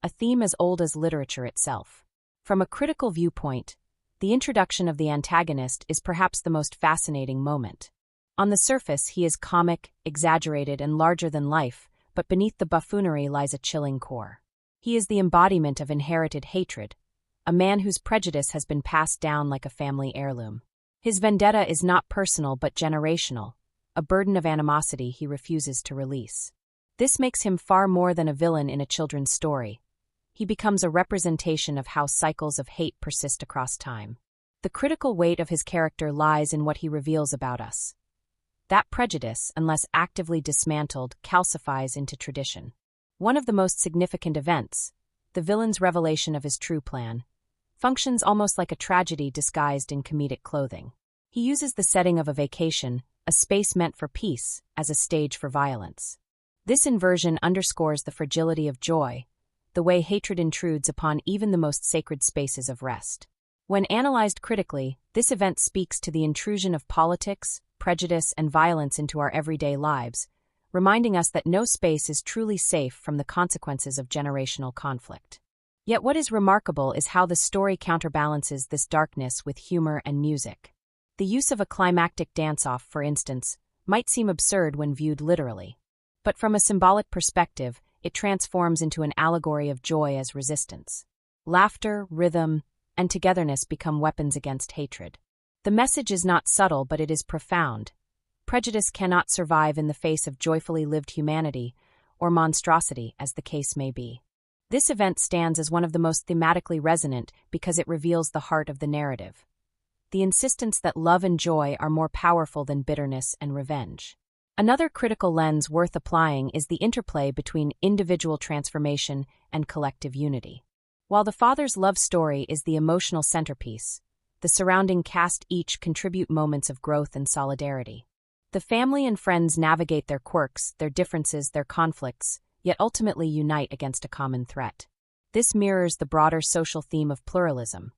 a theme as old as literature itself. From a critical viewpoint, the introduction of the antagonist is perhaps the most fascinating moment. On the surface, he is comic, exaggerated, and larger than life, but beneath the buffoonery lies a chilling core. He is the embodiment of inherited hatred, a man whose prejudice has been passed down like a family heirloom. His vendetta is not personal but generational, a burden of animosity he refuses to release. This makes him far more than a villain in a children's story. He becomes a representation of how cycles of hate persist across time. The critical weight of his character lies in what he reveals about us. That prejudice, unless actively dismantled, calcifies into tradition. One of the most significant events, the villain's revelation of his true plan, functions almost like a tragedy disguised in comedic clothing. He uses the setting of a vacation, a space meant for peace, as a stage for violence. This inversion underscores the fragility of joy, the way hatred intrudes upon even the most sacred spaces of rest. When analyzed critically, this event speaks to the intrusion of politics, prejudice, and violence into our everyday lives, reminding us that no space is truly safe from the consequences of generational conflict. Yet what is remarkable is how the story counterbalances this darkness with humor and music. The use of a climactic dance-off, for instance, might seem absurd when viewed literally. But from a symbolic perspective, it transforms into an allegory of joy as resistance. Laughter, rhythm, and togetherness become weapons against hatred. The message is not subtle, but it is profound. Prejudice cannot survive in the face of joyfully lived humanity, or monstrosity, as the case may be. This event stands as one of the most thematically resonant because it reveals the heart of the narrative. The insistence that love and joy are more powerful than bitterness and revenge. Another critical lens worth applying is the interplay between individual transformation and collective unity. While the father's love story is the emotional centerpiece, the surrounding cast each contribute moments of growth and solidarity. The family and friends navigate their quirks, their differences, their conflicts, yet ultimately unite against a common threat. This mirrors the broader social theme of pluralism,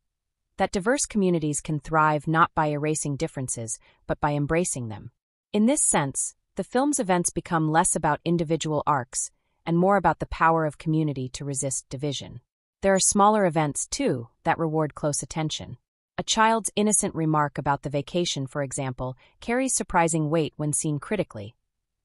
that diverse communities can thrive not by erasing differences, but by embracing them. In this sense, the film's events become less about individual arcs and more about the power of community to resist division. There are smaller events, too, that reward close attention. A child's innocent remark about the vacation, for example, carries surprising weight when seen critically.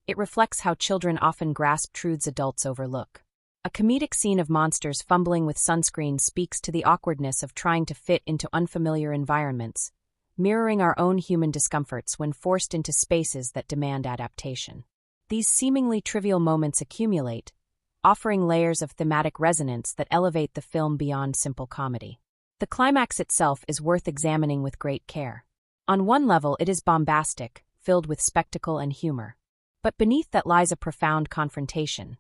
It reflects how children often grasp truths adults overlook. A comedic scene of monsters fumbling with sunscreen speaks to the awkwardness of trying to fit into unfamiliar environments, mirroring our own human discomforts when forced into spaces that demand adaptation. These seemingly trivial moments accumulate, offering layers of thematic resonance that elevate the film beyond simple comedy. The climax itself is worth examining with great care. On one level, it is bombastic, filled with spectacle and humor. But beneath that lies a profound confrontation.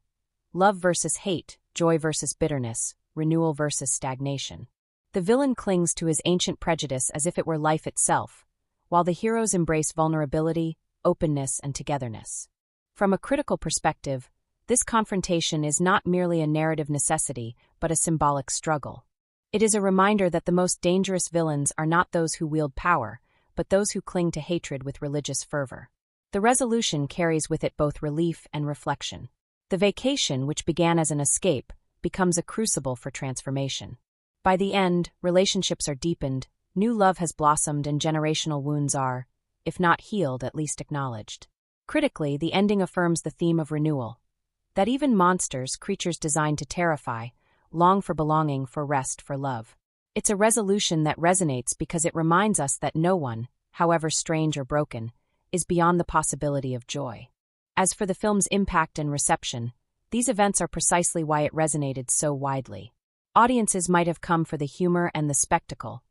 Love versus hate, joy versus bitterness, renewal versus stagnation. The villain clings to his ancient prejudice as if it were life itself, while the heroes embrace vulnerability, openness, and togetherness. From a critical perspective, this confrontation is not merely a narrative necessity, but a symbolic struggle. It is a reminder that the most dangerous villains are not those who wield power, but those who cling to hatred with religious fervor. The resolution carries with it both relief and reflection. The vacation, which began as an escape, becomes a crucible for transformation. By the end, relationships are deepened, new love has blossomed, and generational wounds are, if not healed, at least acknowledged. Critically, the ending affirms the theme of renewal. That even monsters, creatures designed to terrify, long for belonging, for rest, for love. It's a resolution that resonates because it reminds us that no one, however strange or broken, is beyond the possibility of joy. As for the film's impact and reception, these events are precisely why it resonated so widely. Audiences might have come for the humor and the spectacle,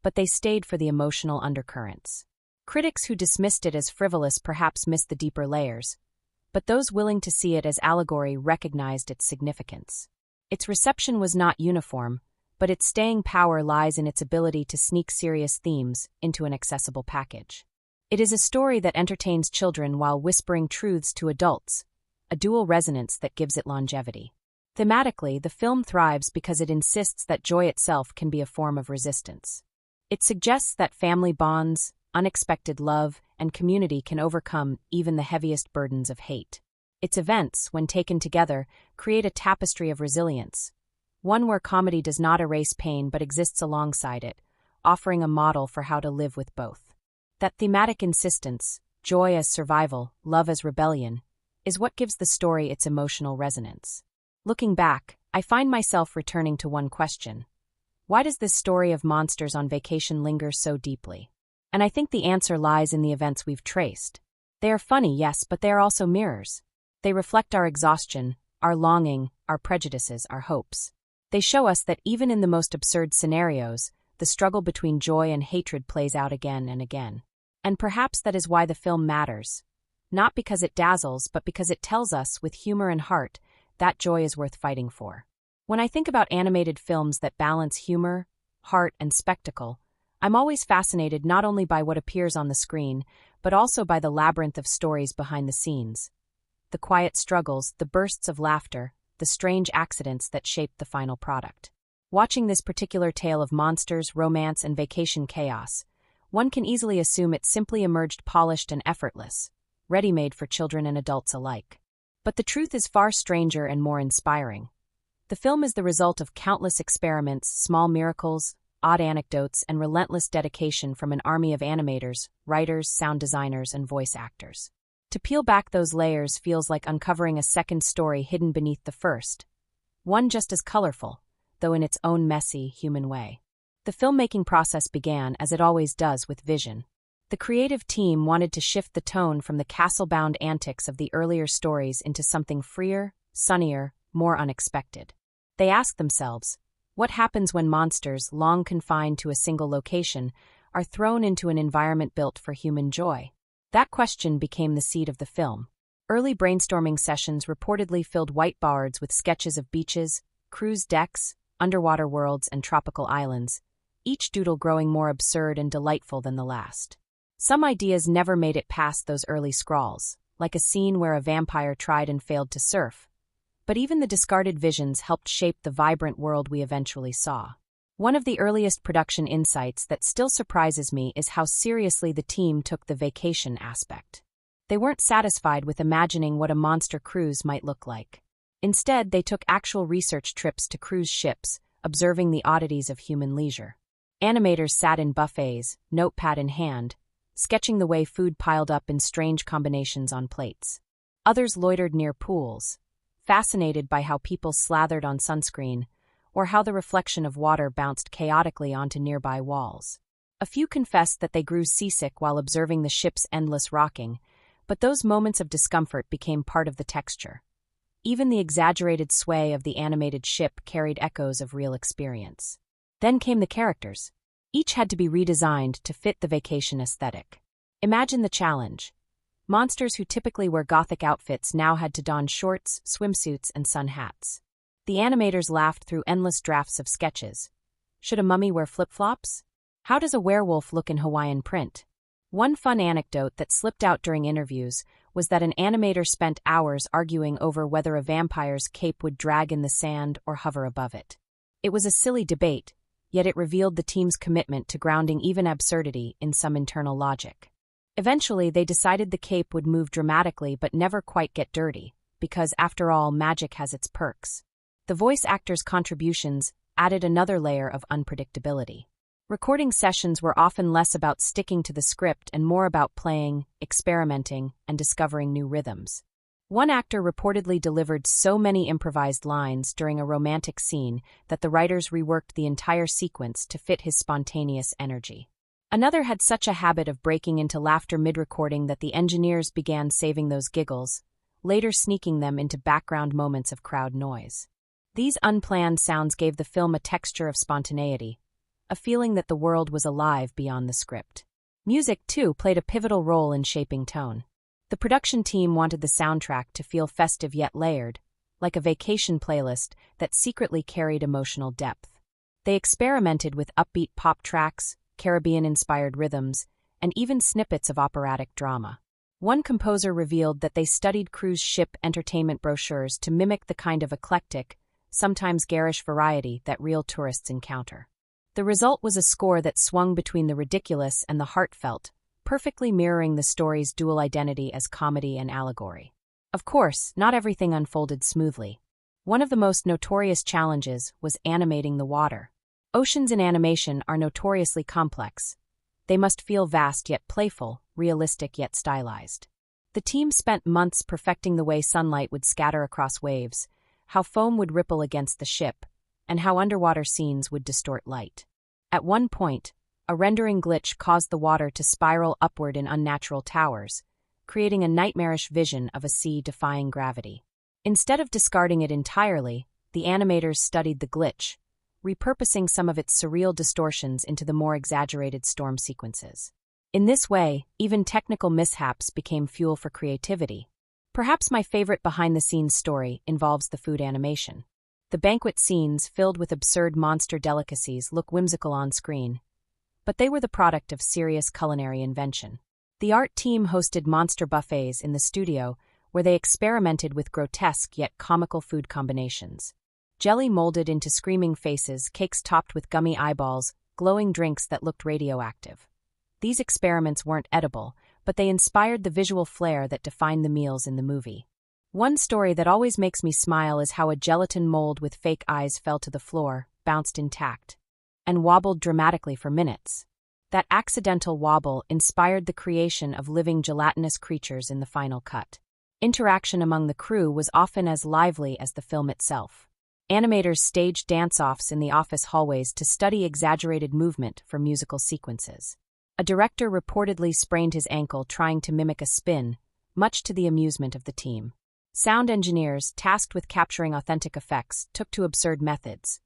but they stayed for the emotional undercurrents. Critics who dismissed it as frivolous perhaps missed the deeper layers, but those willing to see it as allegory recognized its significance. Its reception was not uniform, but its staying power lies in its ability to sneak serious themes into an accessible package. It is a story that entertains children while whispering truths to adults, a dual resonance that gives it longevity. Thematically, the film thrives because it insists that joy itself can be a form of resistance. It suggests that family bonds, unexpected love, and community can overcome even the heaviest burdens of hate. Its events, when taken together, create a tapestry of resilience, one where comedy does not erase pain but exists alongside it, offering a model for how to live with both. That thematic insistence, joy as survival, love as rebellion, is what gives the story its emotional resonance. Looking back, I find myself returning to one question. Why does this story of monsters on vacation linger so deeply? And I think the answer lies in the events we've traced. They are funny, yes, but they are also mirrors. They reflect our exhaustion, our longing, our prejudices, our hopes. They show us that even in the most absurd scenarios, the struggle between joy and hatred plays out again and again. And perhaps that is why the film matters. Not because it dazzles, but because it tells us, with humor and heart, that joy is worth fighting for. When I think about animated films that balance humor, heart, and spectacle, I'm always fascinated not only by what appears on the screen, but also by the labyrinth of stories behind the scenes. The quiet struggles, the bursts of laughter, the strange accidents that shape the final product. Watching this particular tale of monsters, romance, and vacation chaos, one can easily assume it simply emerged polished and effortless, ready-made for children and adults alike. But the truth is far stranger and more inspiring. The film is the result of countless experiments, small miracles, odd anecdotes, and relentless dedication from an army of animators, writers, sound designers, and voice actors. To peel back those layers feels like uncovering a second story hidden beneath the first, one just as colorful, though in its own messy, human way. The filmmaking process began, as it always does, with vision. The creative team wanted to shift the tone from the castle-bound antics of the earlier stories into something freer, sunnier, more unexpected. They asked themselves, what happens when monsters, long confined to a single location, are thrown into an environment built for human joy? That question became the seed of the film. Early brainstorming sessions reportedly filled whiteboards with sketches of beaches, cruise decks, underwater worlds, and tropical islands, each doodle growing more absurd and delightful than the last. Some ideas never made it past those early scrawls, like a scene where a vampire tried and failed to surf. But even the discarded visions helped shape the vibrant world we eventually saw. One of the earliest production insights that still surprises me is how seriously the team took the vacation aspect. They weren't satisfied with imagining what a monster cruise might look like. Instead, they took actual research trips to cruise ships, observing the oddities of human leisure. Animators sat in buffets, notepad in hand, sketching the way food piled up in strange combinations on plates. Others loitered near pools, fascinated by how people slathered on sunscreen, or how the reflection of water bounced chaotically onto nearby walls. A few confessed that they grew seasick while observing the ship's endless rocking, but those moments of discomfort became part of the texture. Even the exaggerated sway of the animated ship carried echoes of real experience. Then came the characters. Each had to be redesigned to fit the vacation aesthetic. Imagine the challenge. Monsters who typically wear gothic outfits now had to don shorts, swimsuits, and sun hats. The animators laughed through endless drafts of sketches. Should a mummy wear flip-flops? How does a werewolf look in Hawaiian print? One fun anecdote that slipped out during interviews was that an animator spent hours arguing over whether a vampire's cape would drag in the sand or hover above it. It was a silly debate, yet it revealed the team's commitment to grounding even absurdity in some internal logic. Eventually, they decided the cape would move dramatically but never quite get dirty, because, after all, magic has its perks. The voice actors' contributions added another layer of unpredictability. Recording sessions were often less about sticking to the script and more about playing, experimenting, and discovering new rhythms. One actor reportedly delivered so many improvised lines during a romantic scene that the writers reworked the entire sequence to fit his spontaneous energy. Another had such a habit of breaking into laughter mid-recording that the engineers began saving those giggles, later sneaking them into background moments of crowd noise. These unplanned sounds gave the film a texture of spontaneity, a feeling that the world was alive beyond the script. Music, too, played a pivotal role in shaping tone. The production team wanted the soundtrack to feel festive yet layered, like a vacation playlist that secretly carried emotional depth. They experimented with upbeat pop tracks, Caribbean-inspired rhythms, and even snippets of operatic drama. One composer revealed that they studied cruise ship entertainment brochures to mimic the kind of eclectic, sometimes garish variety that real tourists encounter. The result was a score that swung between the ridiculous and the heartfelt, perfectly mirroring the story's dual identity as comedy and allegory. Of course, not everything unfolded smoothly. One of the most notorious challenges was animating the water. Oceans in animation are notoriously complex. They must feel vast yet playful, realistic yet stylized. The team spent months perfecting the way sunlight would scatter across waves, how foam would ripple against the ship, and how underwater scenes would distort light. At one point, a rendering glitch caused the water to spiral upward in unnatural towers, creating a nightmarish vision of a sea defying gravity. Instead of discarding it entirely, the animators studied the glitch, repurposing some of its surreal distortions into the more exaggerated storm sequences. In this way, even technical mishaps became fuel for creativity. Perhaps my favorite behind-the-scenes story involves the food animation. The banquet scenes, filled with absurd monster delicacies, look whimsical on screen, but they were the product of serious culinary invention. The art team hosted monster buffets in the studio, where they experimented with grotesque yet comical food combinations. Jelly molded into screaming faces, cakes topped with gummy eyeballs, glowing drinks that looked radioactive. These experiments weren't edible, but they inspired the visual flair that defined the meals in the movie. One story that always makes me smile is how a gelatin mold with fake eyes fell to the floor, bounced intact. and wobbled dramatically for minutes. That accidental wobble inspired the creation of living gelatinous creatures in the final cut. Interaction among the crew was often as lively as the film itself. Animators staged dance-offs in the office hallways to study exaggerated movement for musical sequences. A director reportedly sprained his ankle trying to mimic a spin, much to the amusement of the team. Sound engineers, tasked with capturing authentic effects, took to absurd methods,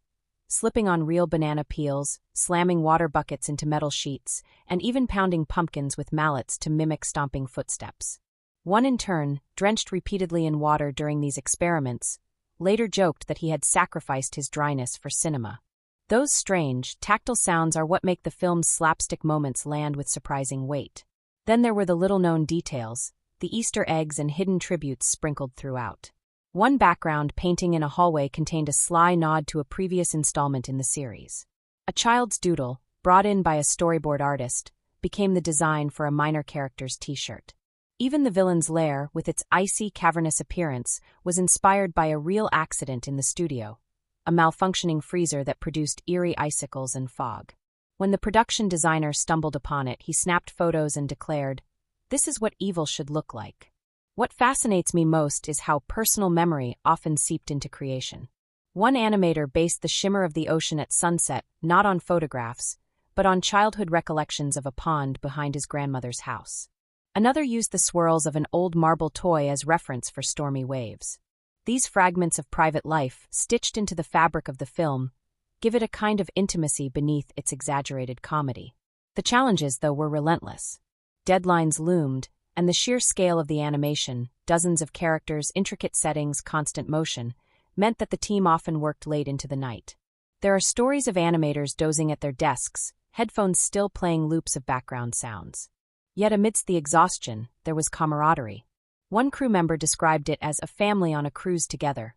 slipping on real banana peels, slamming water buckets into metal sheets, and even pounding pumpkins with mallets to mimic stomping footsteps. One intern, drenched repeatedly in water during these experiments, later joked that he had sacrificed his dryness for cinema. Those strange, tactile sounds are what make the film's slapstick moments land with surprising weight. Then there were the little-known details, the Easter eggs and hidden tributes sprinkled throughout. One background painting in a hallway contained a sly nod to a previous installment in the series. A child's doodle, brought in by a storyboard artist, became the design for a minor character's t-shirt. Even the villain's lair, with its icy, cavernous appearance, was inspired by a real accident in the studio, a malfunctioning freezer that produced eerie icicles and fog. When the production designer stumbled upon it, he snapped photos and declared, "This is what evil should look like." What fascinates me most is how personal memory often seeped into creation. One animator based the shimmer of the ocean at sunset not on photographs, but on childhood recollections of a pond behind his grandmother's house. Another used the swirls of an old marble toy as reference for stormy waves. These fragments of private life, stitched into the fabric of the film, give it a kind of intimacy beneath its exaggerated comedy. The challenges, though, were relentless. Deadlines loomed, and the sheer scale of the animation, dozens of characters, intricate settings, constant motion, meant that the team often worked late into the night. There are stories of animators dozing at their desks, headphones still playing loops of background sounds. Yet amidst the exhaustion, there was camaraderie. One crew member described it as a family on a cruise together,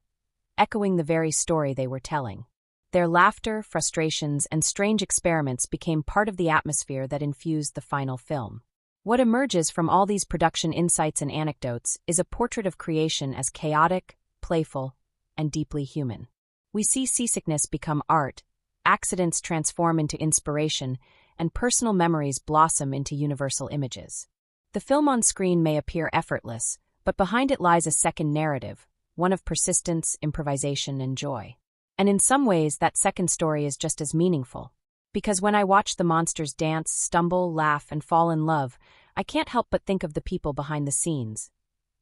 echoing the very story they were telling. Their laughter, frustrations, and strange experiments became part of the atmosphere that infused the final film. What emerges from all these production insights and anecdotes is a portrait of creation as chaotic, playful, and deeply human. We see seasickness become art, accidents transform into inspiration, and personal memories blossom into universal images. The film on screen may appear effortless, but behind it lies a second narrative, one of persistence, improvisation, and joy. And in some ways, that second story is just as meaningful. Because when I watch the monsters dance, stumble, laugh, and fall in love, I can't help but think of the people behind the scenes.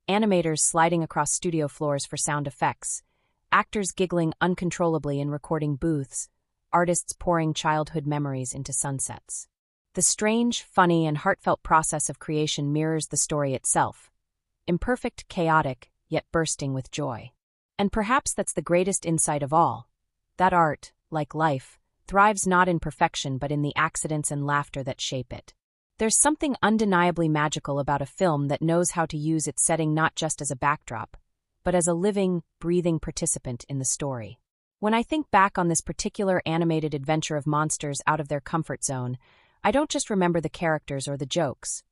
Animators sliding across studio floors for sound effects, actors giggling uncontrollably in recording booths, artists pouring childhood memories into sunsets. The strange, funny, and heartfelt process of creation mirrors the story itself. Imperfect, chaotic, yet bursting with joy. And perhaps that's the greatest insight of all. That art, like life, thrives not in perfection but in the accidents and laughter that shape it. There's something undeniably magical about a film that knows how to use its setting not just as a backdrop, but as a living, breathing participant in the story. When I think back on this particular animated adventure of monsters out of their comfort zone, I don't just remember the characters or the jokes.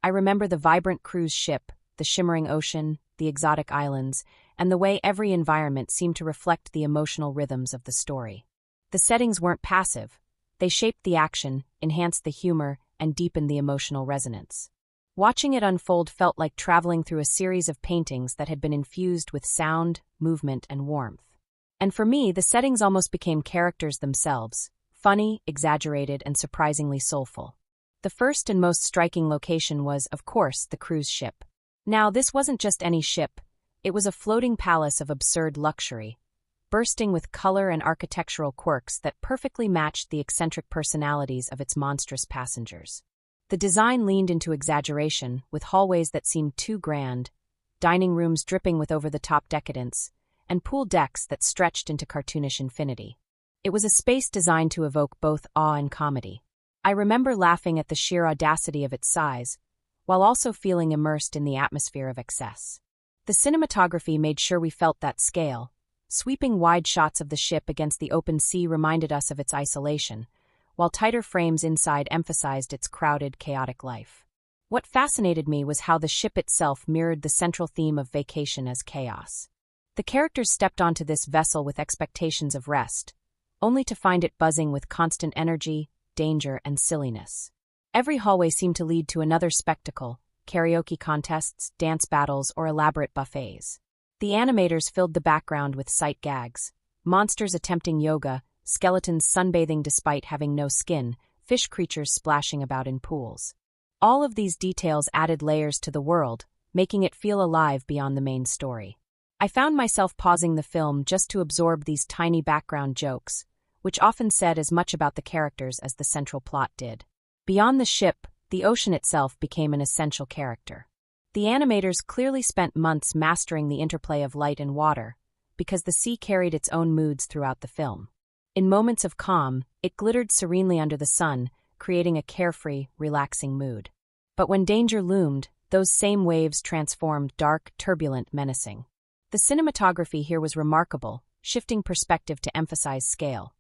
I remember the vibrant cruise ship, the shimmering ocean, the exotic islands, and the way every environment seemed to reflect the emotional rhythms of the story. The settings weren't passive. They shaped the action, enhanced the humor, and deepened the emotional resonance. Watching it unfold felt like traveling through a series of paintings that had been infused with sound, movement, and warmth. And for me, the settings almost became characters themselves, funny, exaggerated, and surprisingly soulful. The first and most striking location was, of course, the cruise ship. Now, this wasn't just any ship. It was a floating palace of absurd luxury, bursting with color and architectural quirks that perfectly matched the eccentric personalities of its monstrous passengers. The design leaned into exaggeration, with hallways that seemed too grand, dining rooms dripping with over-the-top decadence, and pool decks that stretched into cartoonish infinity. It was a space designed to evoke both awe and comedy. I remember laughing at the sheer audacity of its size, while also feeling immersed in the atmosphere of excess. The cinematography made sure we felt that scale. Sweeping wide shots of the ship against the open sea reminded us of its isolation, while tighter frames inside emphasized its crowded, chaotic life. What fascinated me was how the ship itself mirrored the central theme of vacation as chaos. The characters stepped onto this vessel with expectations of rest, only to find it buzzing with constant energy, danger, and silliness. Every hallway seemed to lead to another spectacle: karaoke contests, dance battles, or elaborate buffets. The animators filled the background with sight gags: monsters attempting yoga, skeletons sunbathing despite having no skin, fish creatures splashing about in pools. All of these details added layers to the world, making it feel alive beyond the main story. I found myself pausing the film just to absorb these tiny background jokes, which often said as much about the characters as the central plot did. Beyond the ship, the ocean itself became an essential character. The animators clearly spent months mastering the interplay of light and water, because the sea carried its own moods throughout the film. In moments of calm, it glittered serenely under the sun, creating a carefree, relaxing mood. But when danger loomed, those same waves transformed dark, turbulent, menacing. The cinematography here was remarkable, shifting perspective to emphasize scale.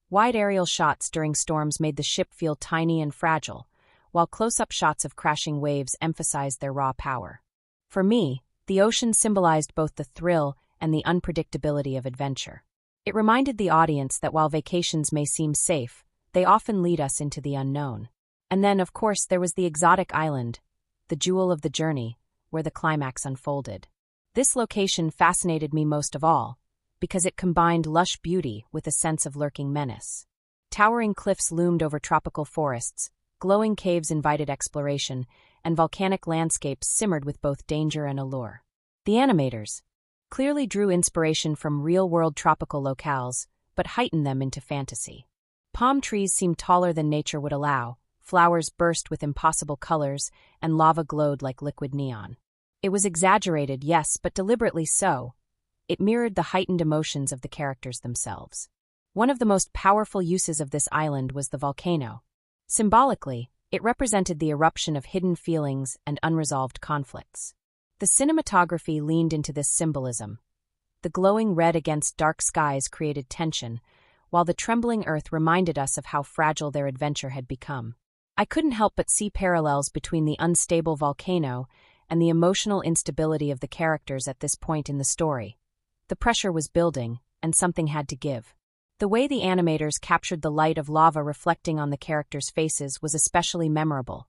Wide aerial shots during storms made the ship feel tiny and fragile, while close-up shots of crashing waves emphasized their raw power. For me, the ocean symbolized both the thrill and the unpredictability of adventure. It reminded the audience that while vacations may seem safe, they often lead us into the unknown. And then, of course, there was the exotic island, the jewel of the journey, where the climax unfolded. This location fascinated me most of all, because it combined lush beauty with a sense of lurking menace. Towering cliffs loomed over tropical forests, glowing caves invited exploration, and volcanic landscapes simmered with both danger and allure. The animators clearly drew inspiration from real-world tropical locales, but heightened them into fantasy. Palm trees seemed taller than nature would allow, flowers burst with impossible colors, and lava glowed like liquid neon. It was exaggerated, yes, but deliberately so. It mirrored the heightened emotions of the characters themselves. One of the most powerful uses of this island was the volcano. Symbolically, it represented the eruption of hidden feelings and unresolved conflicts. The cinematography leaned into this symbolism. The glowing red against dark skies created tension, while the trembling earth reminded us of how fragile their adventure had become. I couldn't help but see parallels between the unstable volcano and the emotional instability of the characters at this point in the story. The pressure was building, and something had to give. The way the animators captured the light of lava reflecting on the characters' faces was especially memorable.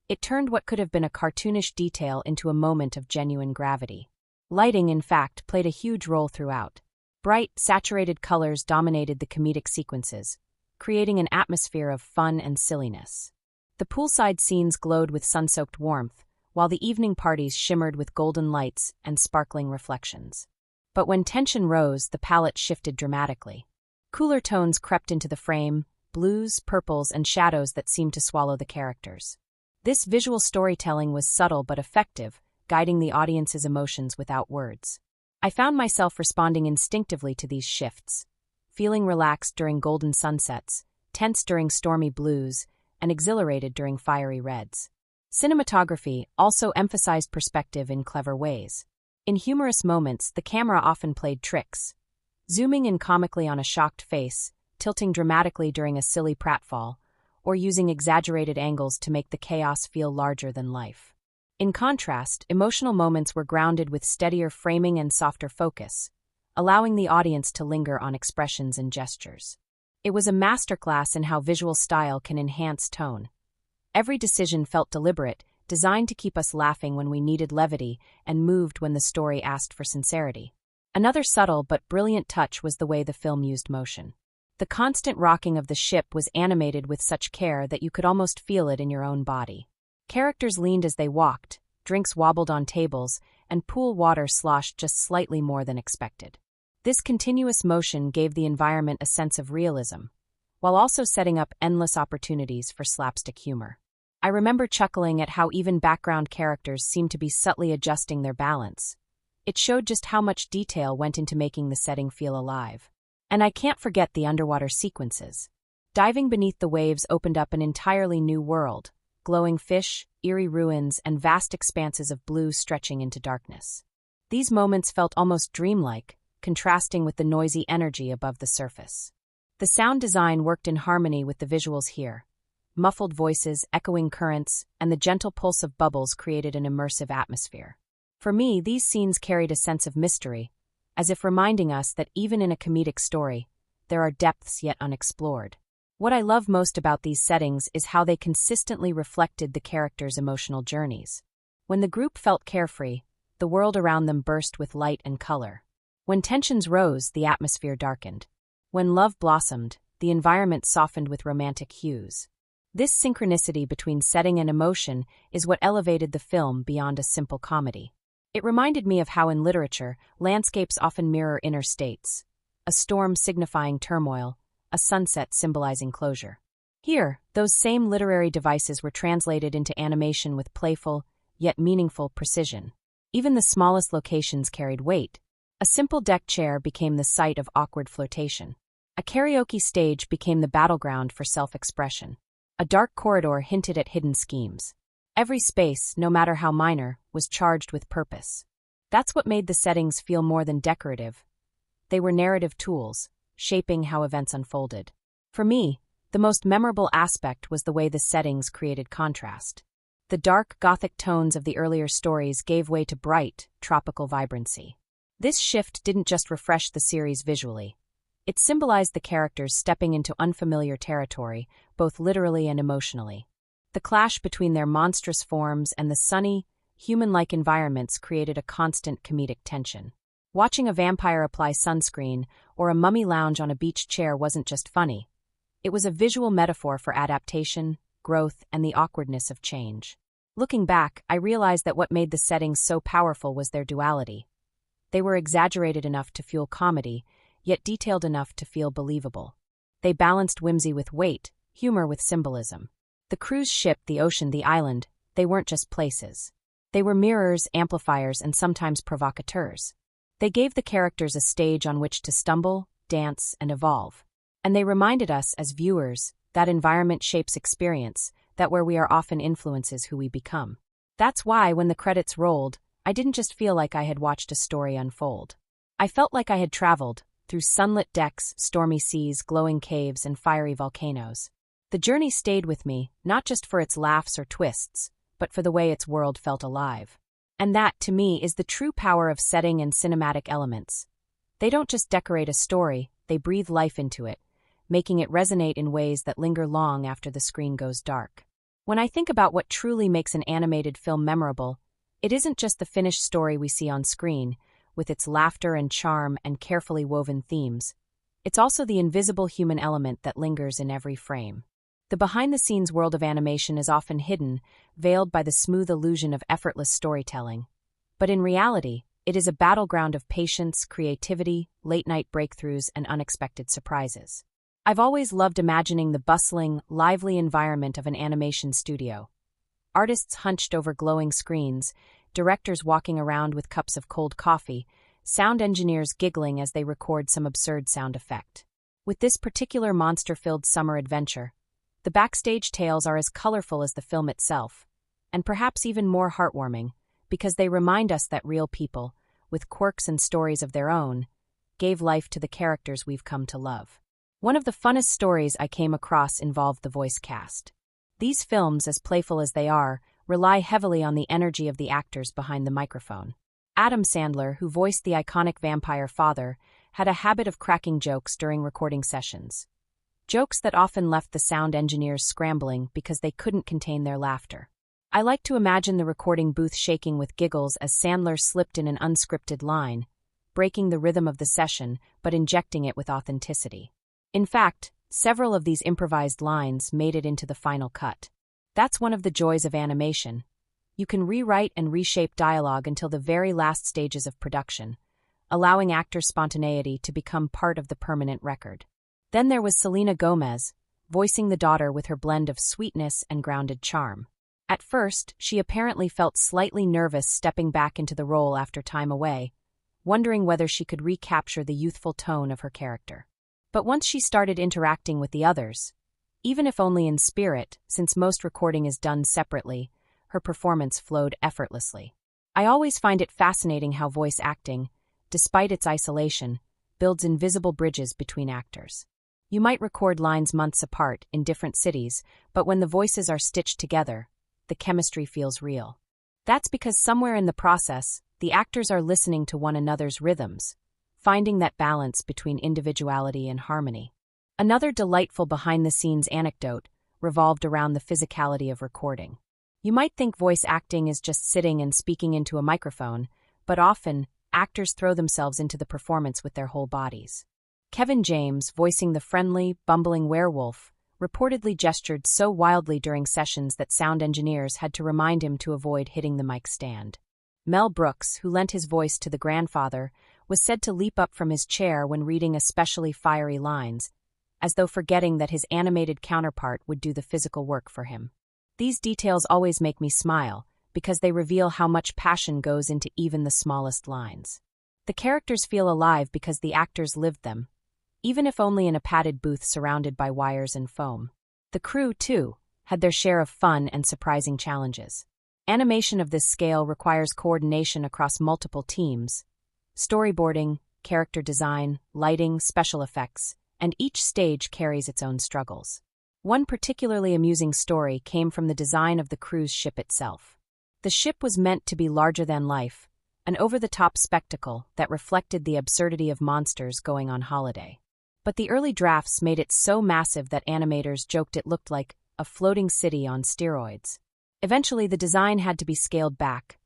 It turned what could have been a cartoonish detail into a moment of genuine gravity. Lighting, in fact, played a huge role throughout. Bright, saturated colors dominated the comedic sequences, creating an atmosphere of fun and silliness. The poolside scenes glowed with sun-soaked warmth, while the evening parties shimmered with golden lights and sparkling reflections. But when tension rose, the palette shifted dramatically. Cooler tones crept into the frame, blues, purples, and shadows that seemed to swallow the characters. This visual storytelling was subtle but effective, guiding the audience's emotions without words. I found myself responding instinctively to these shifts, feeling relaxed during golden sunsets, tense during stormy blues, and exhilarated during fiery reds. Cinematography also emphasized perspective in clever ways. In humorous moments, the camera often played tricks, zooming in comically on a shocked face, tilting dramatically during a silly pratfall, or using exaggerated angles to make the chaos feel larger than life. In contrast, emotional moments were grounded with steadier framing and softer focus, allowing the audience to linger on expressions and gestures. It was a masterclass in how visual style can enhance tone. Every decision felt deliberate, designed to keep us laughing when we needed levity and moved when the story asked for sincerity. Another subtle but brilliant touch was the way the film used motion. The constant rocking of the ship was animated with such care that you could almost feel it in your own body. Characters leaned as they walked, drinks wobbled on tables, and pool water sloshed just slightly more than expected. This continuous motion gave the environment a sense of realism, while also setting up endless opportunities for slapstick humor. I remember chuckling at how even background characters seemed to be subtly adjusting their balance. It showed just how much detail went into making the setting feel alive. And I can't forget the underwater sequences. Diving beneath the waves opened up an entirely new world, glowing fish, eerie ruins, and vast expanses of blue stretching into darkness. These moments felt almost dreamlike, contrasting with the noisy energy above the surface. The sound design worked in harmony with the visuals here. Muffled voices, echoing currents, and the gentle pulse of bubbles created an immersive atmosphere. For me, these scenes carried a sense of mystery, as if reminding us that even in a comedic story, there are depths yet unexplored. What I love most about these settings is how they consistently reflected the characters' emotional journeys. When the group felt carefree, the world around them burst with light and color. When tensions rose, the atmosphere darkened. When love blossomed, the environment softened with romantic hues. This synchronicity between setting and emotion is what elevated the film beyond a simple comedy. It reminded me of how in literature, landscapes often mirror inner states. A storm signifying turmoil, a sunset symbolizing closure. Here, those same literary devices were translated into animation with playful, yet meaningful precision. Even the smallest locations carried weight. A simple deck chair became the site of awkward flirtation. A karaoke stage became the battleground for self-expression. A dark corridor hinted at hidden schemes. Every space, no matter how minor, was charged with purpose. That's what made the settings feel more than decorative. They were narrative tools, shaping how events unfolded. For me, the most memorable aspect was the way the settings created contrast. The dark, gothic tones of the earlier stories gave way to bright, tropical vibrancy. This shift didn't just refresh the series visually. It symbolized the characters stepping into unfamiliar territory, both literally and emotionally. The clash between their monstrous forms and the sunny, human-like environments created a constant comedic tension. Watching a vampire apply sunscreen or a mummy lounge on a beach chair wasn't just funny. It was a visual metaphor for adaptation, growth, and the awkwardness of change. Looking back, I realized that what made the settings so powerful was their duality. They were exaggerated enough to fuel comedy, yet detailed enough to feel believable. They balanced whimsy with weight, humor with symbolism. The cruise ship, the ocean, the island, they weren't just places. They were mirrors, amplifiers, and sometimes provocateurs. They gave the characters a stage on which to stumble, dance, and evolve. And they reminded us, as viewers, that environment shapes experience, that where we are often influences who we become. That's why, when the credits rolled, I didn't just feel like I had watched a story unfold. I felt like I had traveled through sunlit decks, stormy seas, glowing caves, and fiery volcanoes. The journey stayed with me, not just for its laughs or twists, but for the way its world felt alive. And that, to me, is the true power of setting and cinematic elements. They don't just decorate a story, they breathe life into it, making it resonate in ways that linger long after the screen goes dark. When I think about what truly makes an animated film memorable, it isn't just the finished story we see on screen, with its laughter and charm and carefully woven themes. It's also the invisible human element that lingers in every frame. The behind-the-scenes world of animation is often hidden, veiled by the smooth illusion of effortless storytelling. But in reality, it is a battleground of patience, creativity, late-night breakthroughs, and unexpected surprises. I've always loved imagining the bustling, lively environment of an animation studio. Artists hunched over glowing screens, directors walking around with cups of cold coffee, sound engineers giggling as they record some absurd sound effect. With this particular monster-filled summer adventure, the backstage tales are as colorful as the film itself, and perhaps even more heartwarming, because they remind us that real people, with quirks and stories of their own, gave life to the characters we've come to love. One of the funnest stories I came across involved the voice cast. These films, as playful as they are, rely heavily on the energy of the actors behind the microphone. Adam Sandler, who voiced the iconic vampire father, had a habit of cracking jokes during recording sessions. Jokes that often left the sound engineers scrambling because they couldn't contain their laughter. I like to imagine the recording booth shaking with giggles as Sandler slipped in an unscripted line, breaking the rhythm of the session but injecting it with authenticity. In fact, several of these improvised lines made it into the final cut. That's one of the joys of animation. You can rewrite and reshape dialogue until the very last stages of production, allowing actor spontaneity to become part of the permanent record. Then there was Selena Gomez, voicing the daughter with her blend of sweetness and grounded charm. At first, she apparently felt slightly nervous stepping back into the role after time away, wondering whether she could recapture the youthful tone of her character. But once she started interacting with the others, even if only in spirit, since most recording is done separately, her performance flowed effortlessly. I always find it fascinating how voice acting, despite its isolation, builds invisible bridges between actors. You might record lines months apart in different cities, but when the voices are stitched together, the chemistry feels real. That's because somewhere in the process, the actors are listening to one another's rhythms, finding that balance between individuality and harmony. Another delightful behind-the-scenes anecdote revolved around the physicality of recording. You might think voice acting is just sitting and speaking into a microphone, but often, actors throw themselves into the performance with their whole bodies. Kevin James, voicing the friendly, bumbling werewolf, reportedly gestured so wildly during sessions that sound engineers had to remind him to avoid hitting the mic stand. Mel Brooks, who lent his voice to the grandfather, was said to leap up from his chair when reading especially fiery lines, as though forgetting that his animated counterpart would do the physical work for him. These details always make me smile, because they reveal how much passion goes into even the smallest lines. The characters feel alive because the actors lived them, even if only in a padded booth surrounded by wires and foam. The crew, too, had their share of fun and surprising challenges. Animation of this scale requires coordination across multiple teams: storyboarding, character design, lighting, special effects, and each stage carries its own struggles. One particularly amusing story came from the design of the cruise ship itself. The ship was meant to be larger than life, an over-the-top spectacle that reflected the absurdity of monsters going on holiday. But the early drafts made it so massive that animators joked it looked like a floating city on steroids. Eventually, the design had to be scaled back.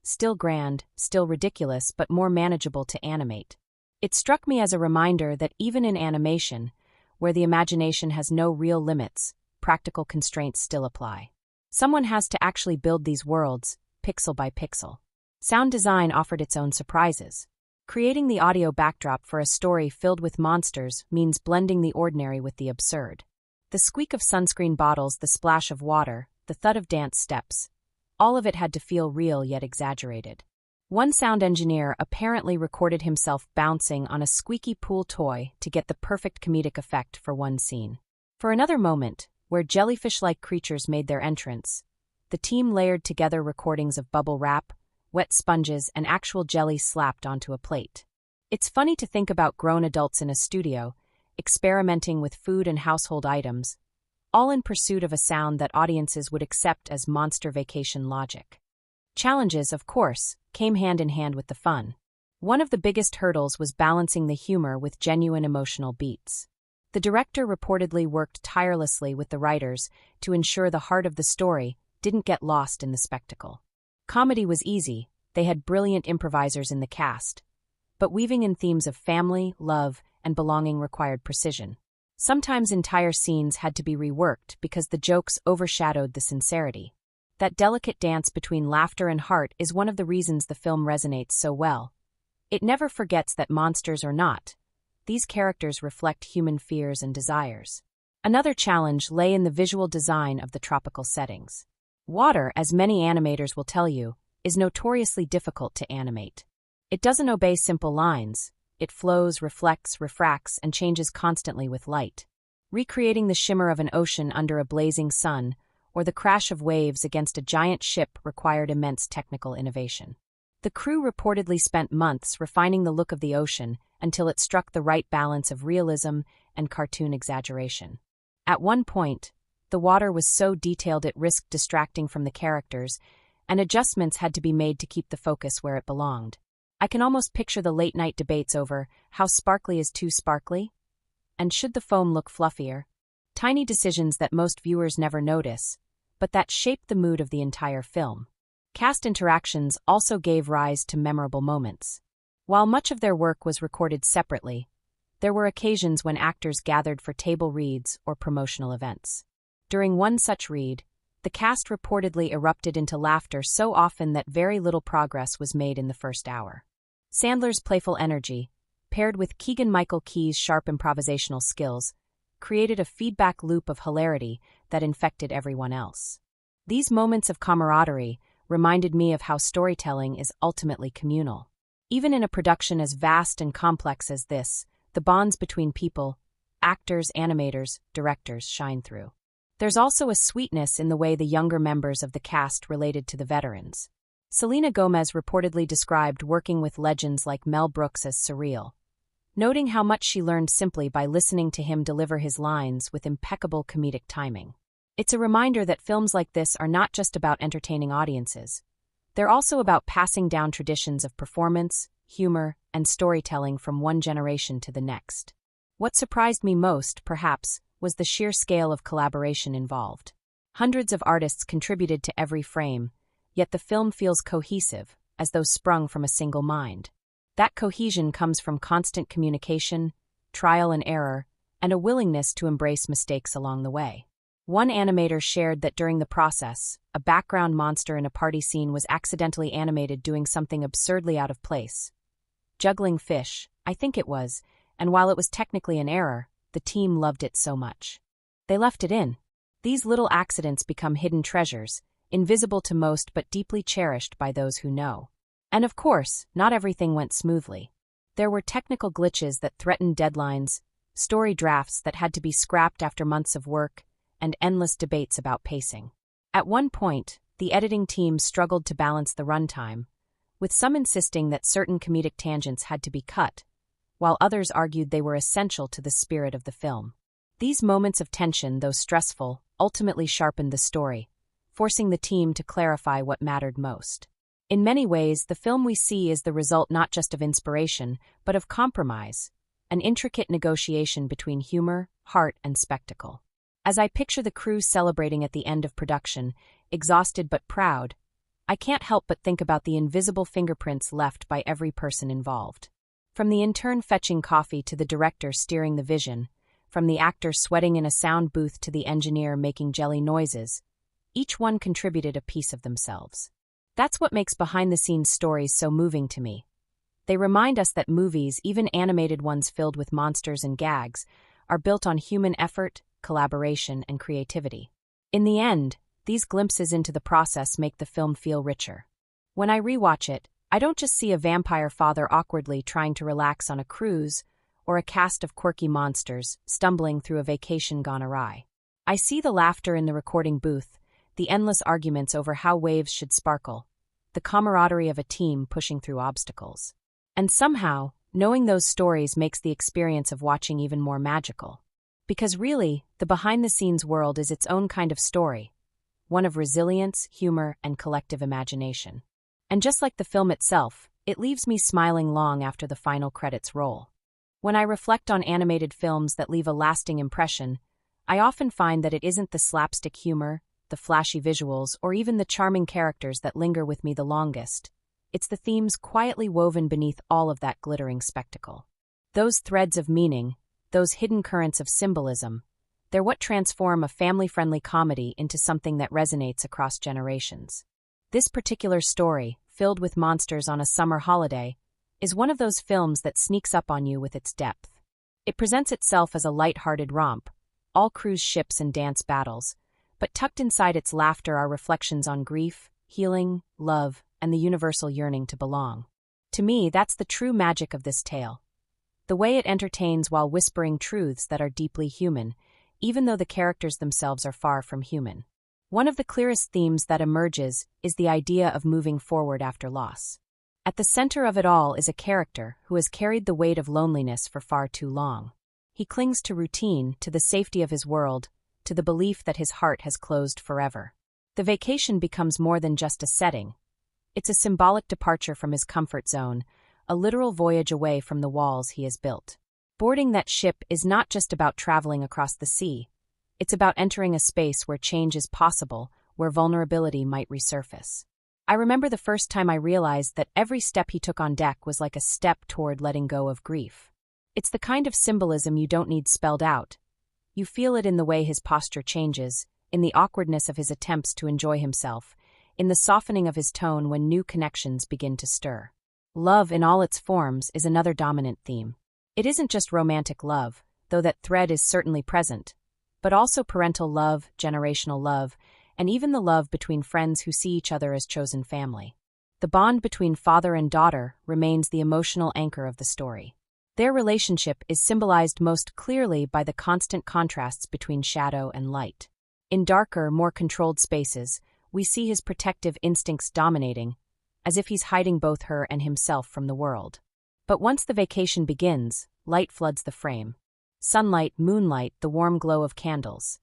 Still grand, still ridiculous, but more manageable to animate. It struck me as a reminder that even in animation, where the imagination has no real limits, practical constraints still apply. Someone has to actually build these worlds, pixel by pixel. Sound design offered its own surprises. Creating the audio backdrop for a story filled with monsters means blending the ordinary with the absurd. The squeak of sunscreen bottles, the splash of water, the thud of dance steps, all of it had to feel real yet exaggerated. One sound engineer apparently recorded himself bouncing on a squeaky pool toy to get the perfect comedic effect for one scene. For another moment, where jellyfish-like creatures made their entrance, the team layered together recordings of bubble wrap, wet sponges, and actual jelly slapped onto a plate. It's funny to think about grown adults in a studio, experimenting with food and household items, all in pursuit of a sound that audiences would accept as monster vacation logic. Challenges, of course, came hand in hand with the fun. One of the biggest hurdles was balancing the humor with genuine emotional beats. The director reportedly worked tirelessly with the writers to ensure the heart of the story didn't get lost in the spectacle. Comedy was easy, they had brilliant improvisers in the cast, but weaving in themes of family, love, and belonging required precision. Sometimes entire scenes had to be reworked because the jokes overshadowed the sincerity. That delicate dance between laughter and heart is one of the reasons the film resonates so well. It never forgets that monsters or not, these characters reflect human fears and desires. Another challenge lay in the visual design of the tropical settings. Water, as many animators will tell you, is notoriously difficult to animate. It doesn't obey simple lines. It flows, reflects, refracts, and changes constantly with light. Recreating the shimmer of an ocean under a blazing sun, or the crash of waves against a giant ship required immense technical innovation. The crew reportedly spent months refining the look of the ocean until it struck the right balance of realism and cartoon exaggeration. At one point, the water was so detailed it risked distracting from the characters, and adjustments had to be made to keep the focus where it belonged. I can almost picture the late-night debates over how sparkly is too sparkly, and should the foam look fluffier. Tiny decisions that most viewers never notice, but that shaped the mood of the entire film. Cast interactions also gave rise to memorable moments. While much of their work was recorded separately, there were occasions when actors gathered for table reads or promotional events. During one such read, the cast reportedly erupted into laughter so often that very little progress was made in the first hour. Sandler's playful energy, paired with Keegan-Michael Key's sharp improvisational skills, created a feedback loop of hilarity that infected everyone else. These moments of camaraderie reminded me of how storytelling is ultimately communal. Even in a production as vast and complex as this, the bonds between people, actors, animators, directors shine through. There's also a sweetness in the way the younger members of the cast related to the veterans. Selena Gomez reportedly described working with legends like Mel Brooks as surreal, noting how much she learned simply by listening to him deliver his lines with impeccable comedic timing. It's a reminder that films like this are not just about entertaining audiences. They're also about passing down traditions of performance, humor, and storytelling from one generation to the next. What surprised me most, perhaps, was the sheer scale of collaboration involved. Hundreds of artists contributed to every frame, yet the film feels cohesive, as though sprung from a single mind. That cohesion comes from constant communication, trial and error, and a willingness to embrace mistakes along the way. One animator shared that during the process, a background monster in a party scene was accidentally animated doing something absurdly out of place. Juggling fish, I think it was, and while it was technically an error, the team loved it so much. They left it in. These little accidents become hidden treasures, invisible to most but deeply cherished by those who know. And of course, not everything went smoothly. There were technical glitches that threatened deadlines, story drafts that had to be scrapped after months of work, and endless debates about pacing. At one point, the editing team struggled to balance the runtime, with some insisting that certain comedic tangents had to be cut, while others argued they were essential to the spirit of the film. These moments of tension, though stressful, ultimately sharpened the story, forcing the team to clarify what mattered most. In many ways, the film we see is the result not just of inspiration, but of compromise, an intricate negotiation between humor, heart, and spectacle. As I picture the crew celebrating at the end of production, exhausted but proud, I can't help but think about the invisible fingerprints left by every person involved. From the intern fetching coffee to the director steering the vision, from the actor sweating in a sound booth to the engineer making jelly noises, each one contributed a piece of themselves. That's what makes behind-the-scenes stories so moving to me. They remind us that movies, even animated ones filled with monsters and gags, are built on human effort, collaboration, and creativity. In the end, these glimpses into the process make the film feel richer. When I rewatch it, I don't just see a vampire father awkwardly trying to relax on a cruise, or a cast of quirky monsters stumbling through a vacation gone awry. I see the laughter in the recording booth, the endless arguments over how waves should sparkle, the camaraderie of a team pushing through obstacles. And somehow, knowing those stories makes the experience of watching even more magical. Because really, the behind-the-scenes world is its own kind of story, one of resilience, humor, and collective imagination. And just like the film itself, it leaves me smiling long after the final credits roll. When I reflect on animated films that leave a lasting impression, I often find that it isn't the slapstick humor, the flashy visuals, or even the charming characters that linger with me the longest. It's the themes quietly woven beneath all of that glittering spectacle. Those threads of meaning, those hidden currents of symbolism, they're what transform a family-friendly comedy into something that resonates across generations. This particular story, filled with monsters on a summer holiday, is one of those films that sneaks up on you with its depth. It presents itself as a light-hearted romp, all cruise ships and dance battles, but tucked inside its laughter are reflections on grief, healing, love, and the universal yearning to belong. To me, that's the true magic of this tale. The way it entertains while whispering truths that are deeply human, even though the characters themselves are far from human. One of the clearest themes that emerges is the idea of moving forward after loss. At the center of it all is a character who has carried the weight of loneliness for far too long. He clings to routine, to the safety of his world, to the belief that his heart has closed forever. The vacation becomes more than just a setting. It's a symbolic departure from his comfort zone, a literal voyage away from the walls he has built. Boarding that ship is not just about traveling across the sea. It's about entering a space where change is possible, where vulnerability might resurface. I remember the first time I realized that every step he took on deck was like a step toward letting go of grief. It's the kind of symbolism you don't need spelled out. You feel it in the way his posture changes, in the awkwardness of his attempts to enjoy himself, in the softening of his tone when new connections begin to stir. Love in all its forms is another dominant theme. It isn't just romantic love, though that thread is certainly present, but also parental love, generational love, and even the love between friends who see each other as chosen family. The bond between father and daughter remains the emotional anchor of the story. Their relationship is symbolized most clearly by the constant contrasts between shadow and light. In darker, more controlled spaces, we see his protective instincts dominating, as if he's hiding both her and himself from the world. But once the vacation begins, light floods the frame. Sunlight, moonlight, the warm glow of candles.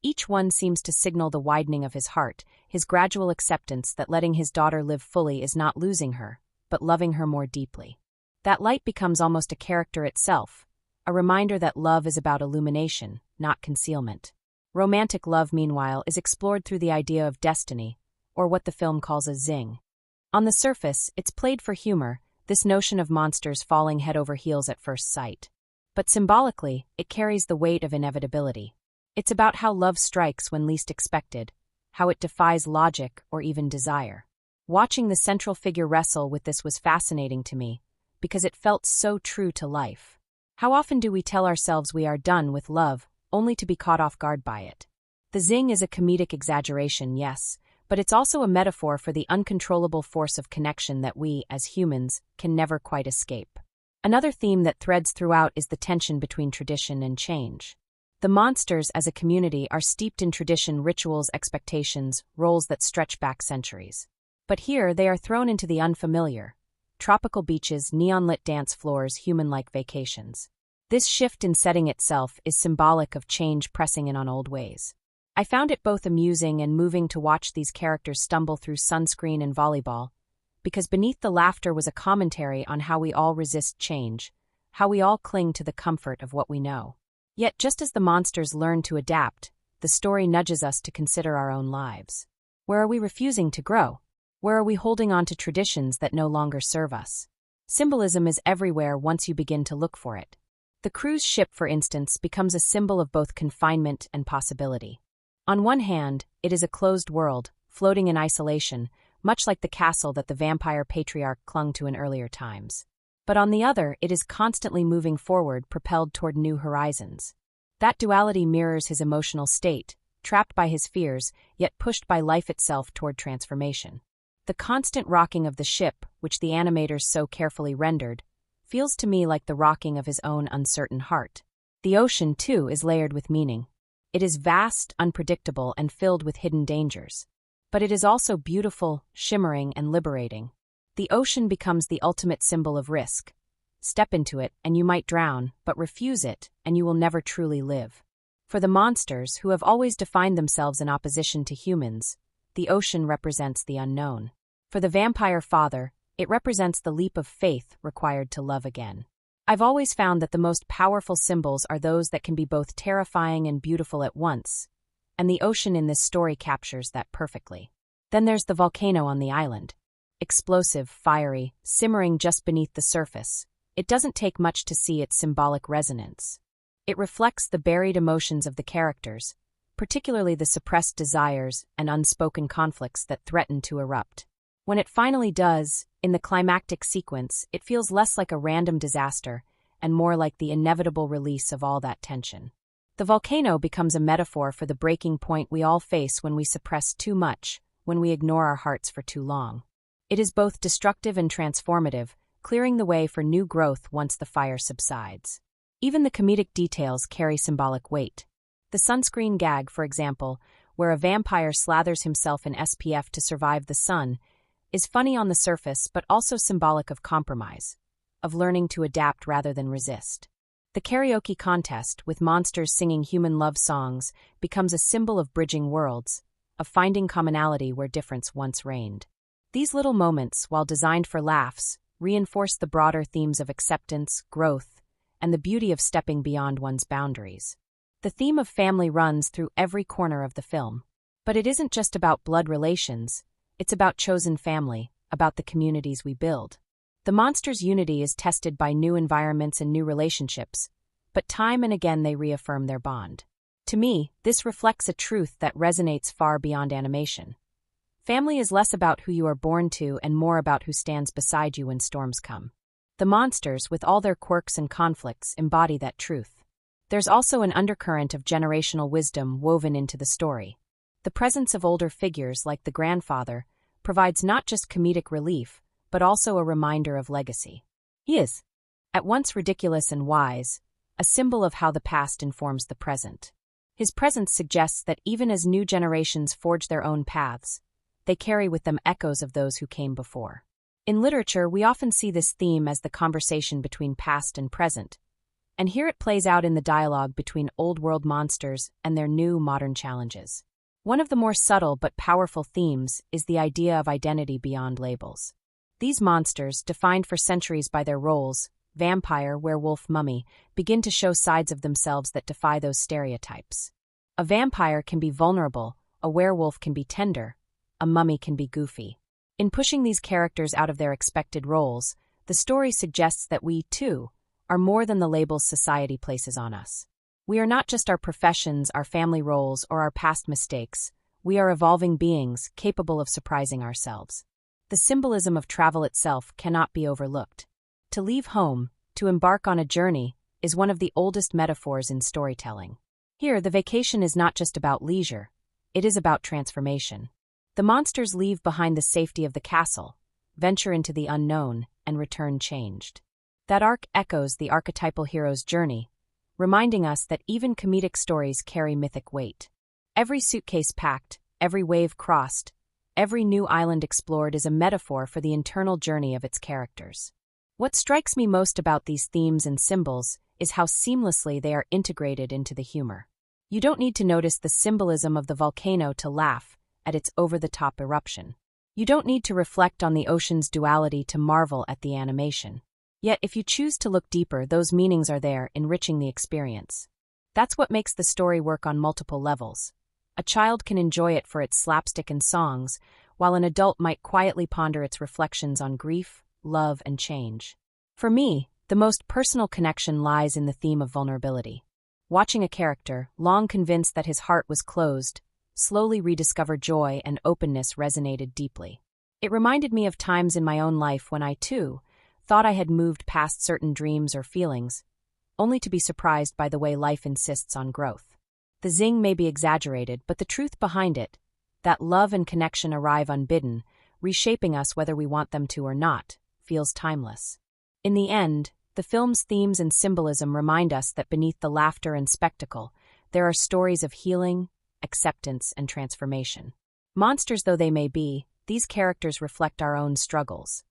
Each one seems to signal the widening of his heart, his gradual acceptance that letting his daughter live fully is not losing her, but loving her more deeply. That light becomes almost a character itself, a reminder that love is about illumination, not concealment. Romantic love, meanwhile, is explored through the idea of destiny, or what the film calls a zing. On the surface, it's played for humor, this notion of monsters falling head over heels at first sight. But symbolically, it carries the weight of inevitability. It's about how love strikes when least expected, how it defies logic or even desire. Watching the central figure wrestle with this was fascinating to me, because it felt so true to life. How often do we tell ourselves we are done with love, only to be caught off guard by it? The zing is a comedic exaggeration, yes, but it's also a metaphor for the uncontrollable force of connection that we, as humans, can never quite escape. Another theme that threads throughout is the tension between tradition and change. The monsters, as a community, are steeped in tradition, rituals, expectations, roles that stretch back centuries. But here, they are thrown into the unfamiliar. Tropical beaches, neon-lit dance floors, human-like vacations. This shift in setting itself is symbolic of change pressing in on old ways. I found it both amusing and moving to watch these characters stumble through sunscreen and volleyball, because beneath the laughter was a commentary on how we all resist change, how we all cling to the comfort of what we know. Yet just as the monsters learn to adapt, the story nudges us to consider our own lives. Where are we refusing to grow? Where are we holding on to traditions that no longer serve us? Symbolism is everywhere once you begin to look for it. The cruise ship, for instance, becomes a symbol of both confinement and possibility. On one hand, it is a closed world, floating in isolation, much like the castle that the vampire patriarch clung to in earlier times. But on the other, it is constantly moving forward, propelled toward new horizons. That duality mirrors his emotional state, trapped by his fears, yet pushed by life itself toward transformation. The constant rocking of the ship, which the animators so carefully rendered, feels to me like the rocking of his own uncertain heart. The ocean, too, is layered with meaning. It is vast, unpredictable, and filled with hidden dangers. But it is also beautiful, shimmering, and liberating. The ocean becomes the ultimate symbol of risk. Step into it, and you might drown, but refuse it, and you will never truly live. For the monsters, who have always defined themselves in opposition to humans, the ocean represents the unknown. For the vampire father, it represents the leap of faith required to love again. I've always found that the most powerful symbols are those that can be both terrifying and beautiful at once, and the ocean in this story captures that perfectly. Then there's the volcano on the island. Explosive, fiery, simmering just beneath the surface, it doesn't take much to see its symbolic resonance. It reflects the buried emotions of the characters, particularly the suppressed desires and unspoken conflicts that threaten to erupt. When it finally does, in the climactic sequence, it feels less like a random disaster and more like the inevitable release of all that tension. The volcano becomes a metaphor for the breaking point we all face when we suppress too much, when we ignore our hearts for too long. It is both destructive and transformative, clearing the way for new growth once the fire subsides. Even the comedic details carry symbolic weight. The sunscreen gag, for example, where a vampire slathers himself in SPF to survive the sun, is funny on the surface but also symbolic of compromise, of learning to adapt rather than resist. The karaoke contest, with monsters singing human love songs, becomes a symbol of bridging worlds, of finding commonality where difference once reigned. These little moments, while designed for laughs, reinforce the broader themes of acceptance, growth, and the beauty of stepping beyond one's boundaries. The theme of family runs through every corner of the film. But it isn't just about blood relations, it's about chosen family, about the communities we build. The monsters' unity is tested by new environments and new relationships, but time and again they reaffirm their bond. To me, this reflects a truth that resonates far beyond animation. Family is less about who you are born to and more about who stands beside you when storms come. The monsters, with all their quirks and conflicts, embody that truth. There's also an undercurrent of generational wisdom woven into the story. The presence of older figures like the grandfather provides not just comedic relief, but also a reminder of legacy. He is, at once ridiculous and wise, a symbol of how the past informs the present. His presence suggests that even as new generations forge their own paths, they carry with them echoes of those who came before. In literature, we often see this theme as the conversation between past and present, and here it plays out in the dialogue between old-world monsters and their new modern challenges. One of the more subtle but powerful themes is the idea of identity beyond labels. These monsters, defined for centuries by their roles, vampire, werewolf, mummy, begin to show sides of themselves that defy those stereotypes. A vampire can be vulnerable, a werewolf can be tender, a mummy can be goofy. In pushing these characters out of their expected roles, the story suggests that we, too, are more than the labels society places on us. We are not just our professions, our family roles, or our past mistakes. We are evolving beings capable of surprising ourselves. The symbolism of travel itself cannot be overlooked. To leave home, to embark on a journey, is one of the oldest metaphors in storytelling. Here, the vacation is not just about leisure, it is about transformation. The monsters leave behind the safety of the castle, venture into the unknown, and return changed. That arc echoes the archetypal hero's journey, reminding us that even comedic stories carry mythic weight. Every suitcase packed, every wave crossed, every new island explored is a metaphor for the internal journey of its characters. What strikes me most about these themes and symbols is how seamlessly they are integrated into the humor. You don't need to notice the symbolism of the volcano to laugh at its over-the-top eruption. You don't need to reflect on the ocean's duality to marvel at the animation. Yet if you choose to look deeper, those meanings are there, enriching the experience. That's what makes the story work on multiple levels. A child can enjoy it for its slapstick and songs, while an adult might quietly ponder its reflections on grief, love, and change. For me, the most personal connection lies in the theme of vulnerability. Watching a character, long convinced that his heart was closed, slowly rediscover joy and openness resonated deeply. It reminded me of times in my own life when I, too, thought I had moved past certain dreams or feelings, only to be surprised by the way life insists on growth. The zing may be exaggerated, but the truth behind it, that love and connection arrive unbidden, reshaping us whether we want them to or not, feels timeless. In the end, the film's themes and symbolism remind us that beneath the laughter and spectacle, there are stories of healing, acceptance, and transformation. Monsters though they may be, these characters reflect our own struggles.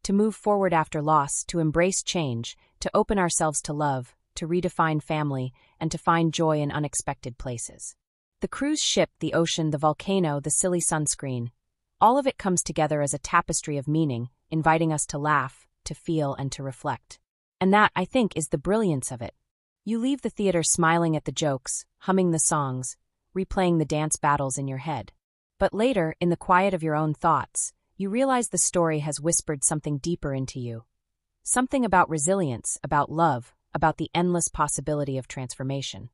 To move forward after loss, to embrace change, to open ourselves to love, to redefine family, and to find joy in unexpected places. The cruise ship, the ocean, the volcano, the silly sunscreen, all of it comes together as a tapestry of meaning, inviting us to laugh, to feel, and to reflect. And that, I think, is the brilliance of it. You leave the theater smiling at the jokes, humming the songs, replaying the dance battles in your head. But later, in the quiet of your own thoughts, you realize the story has whispered something deeper into you. Something about resilience, about love, about the endless possibility of transformation.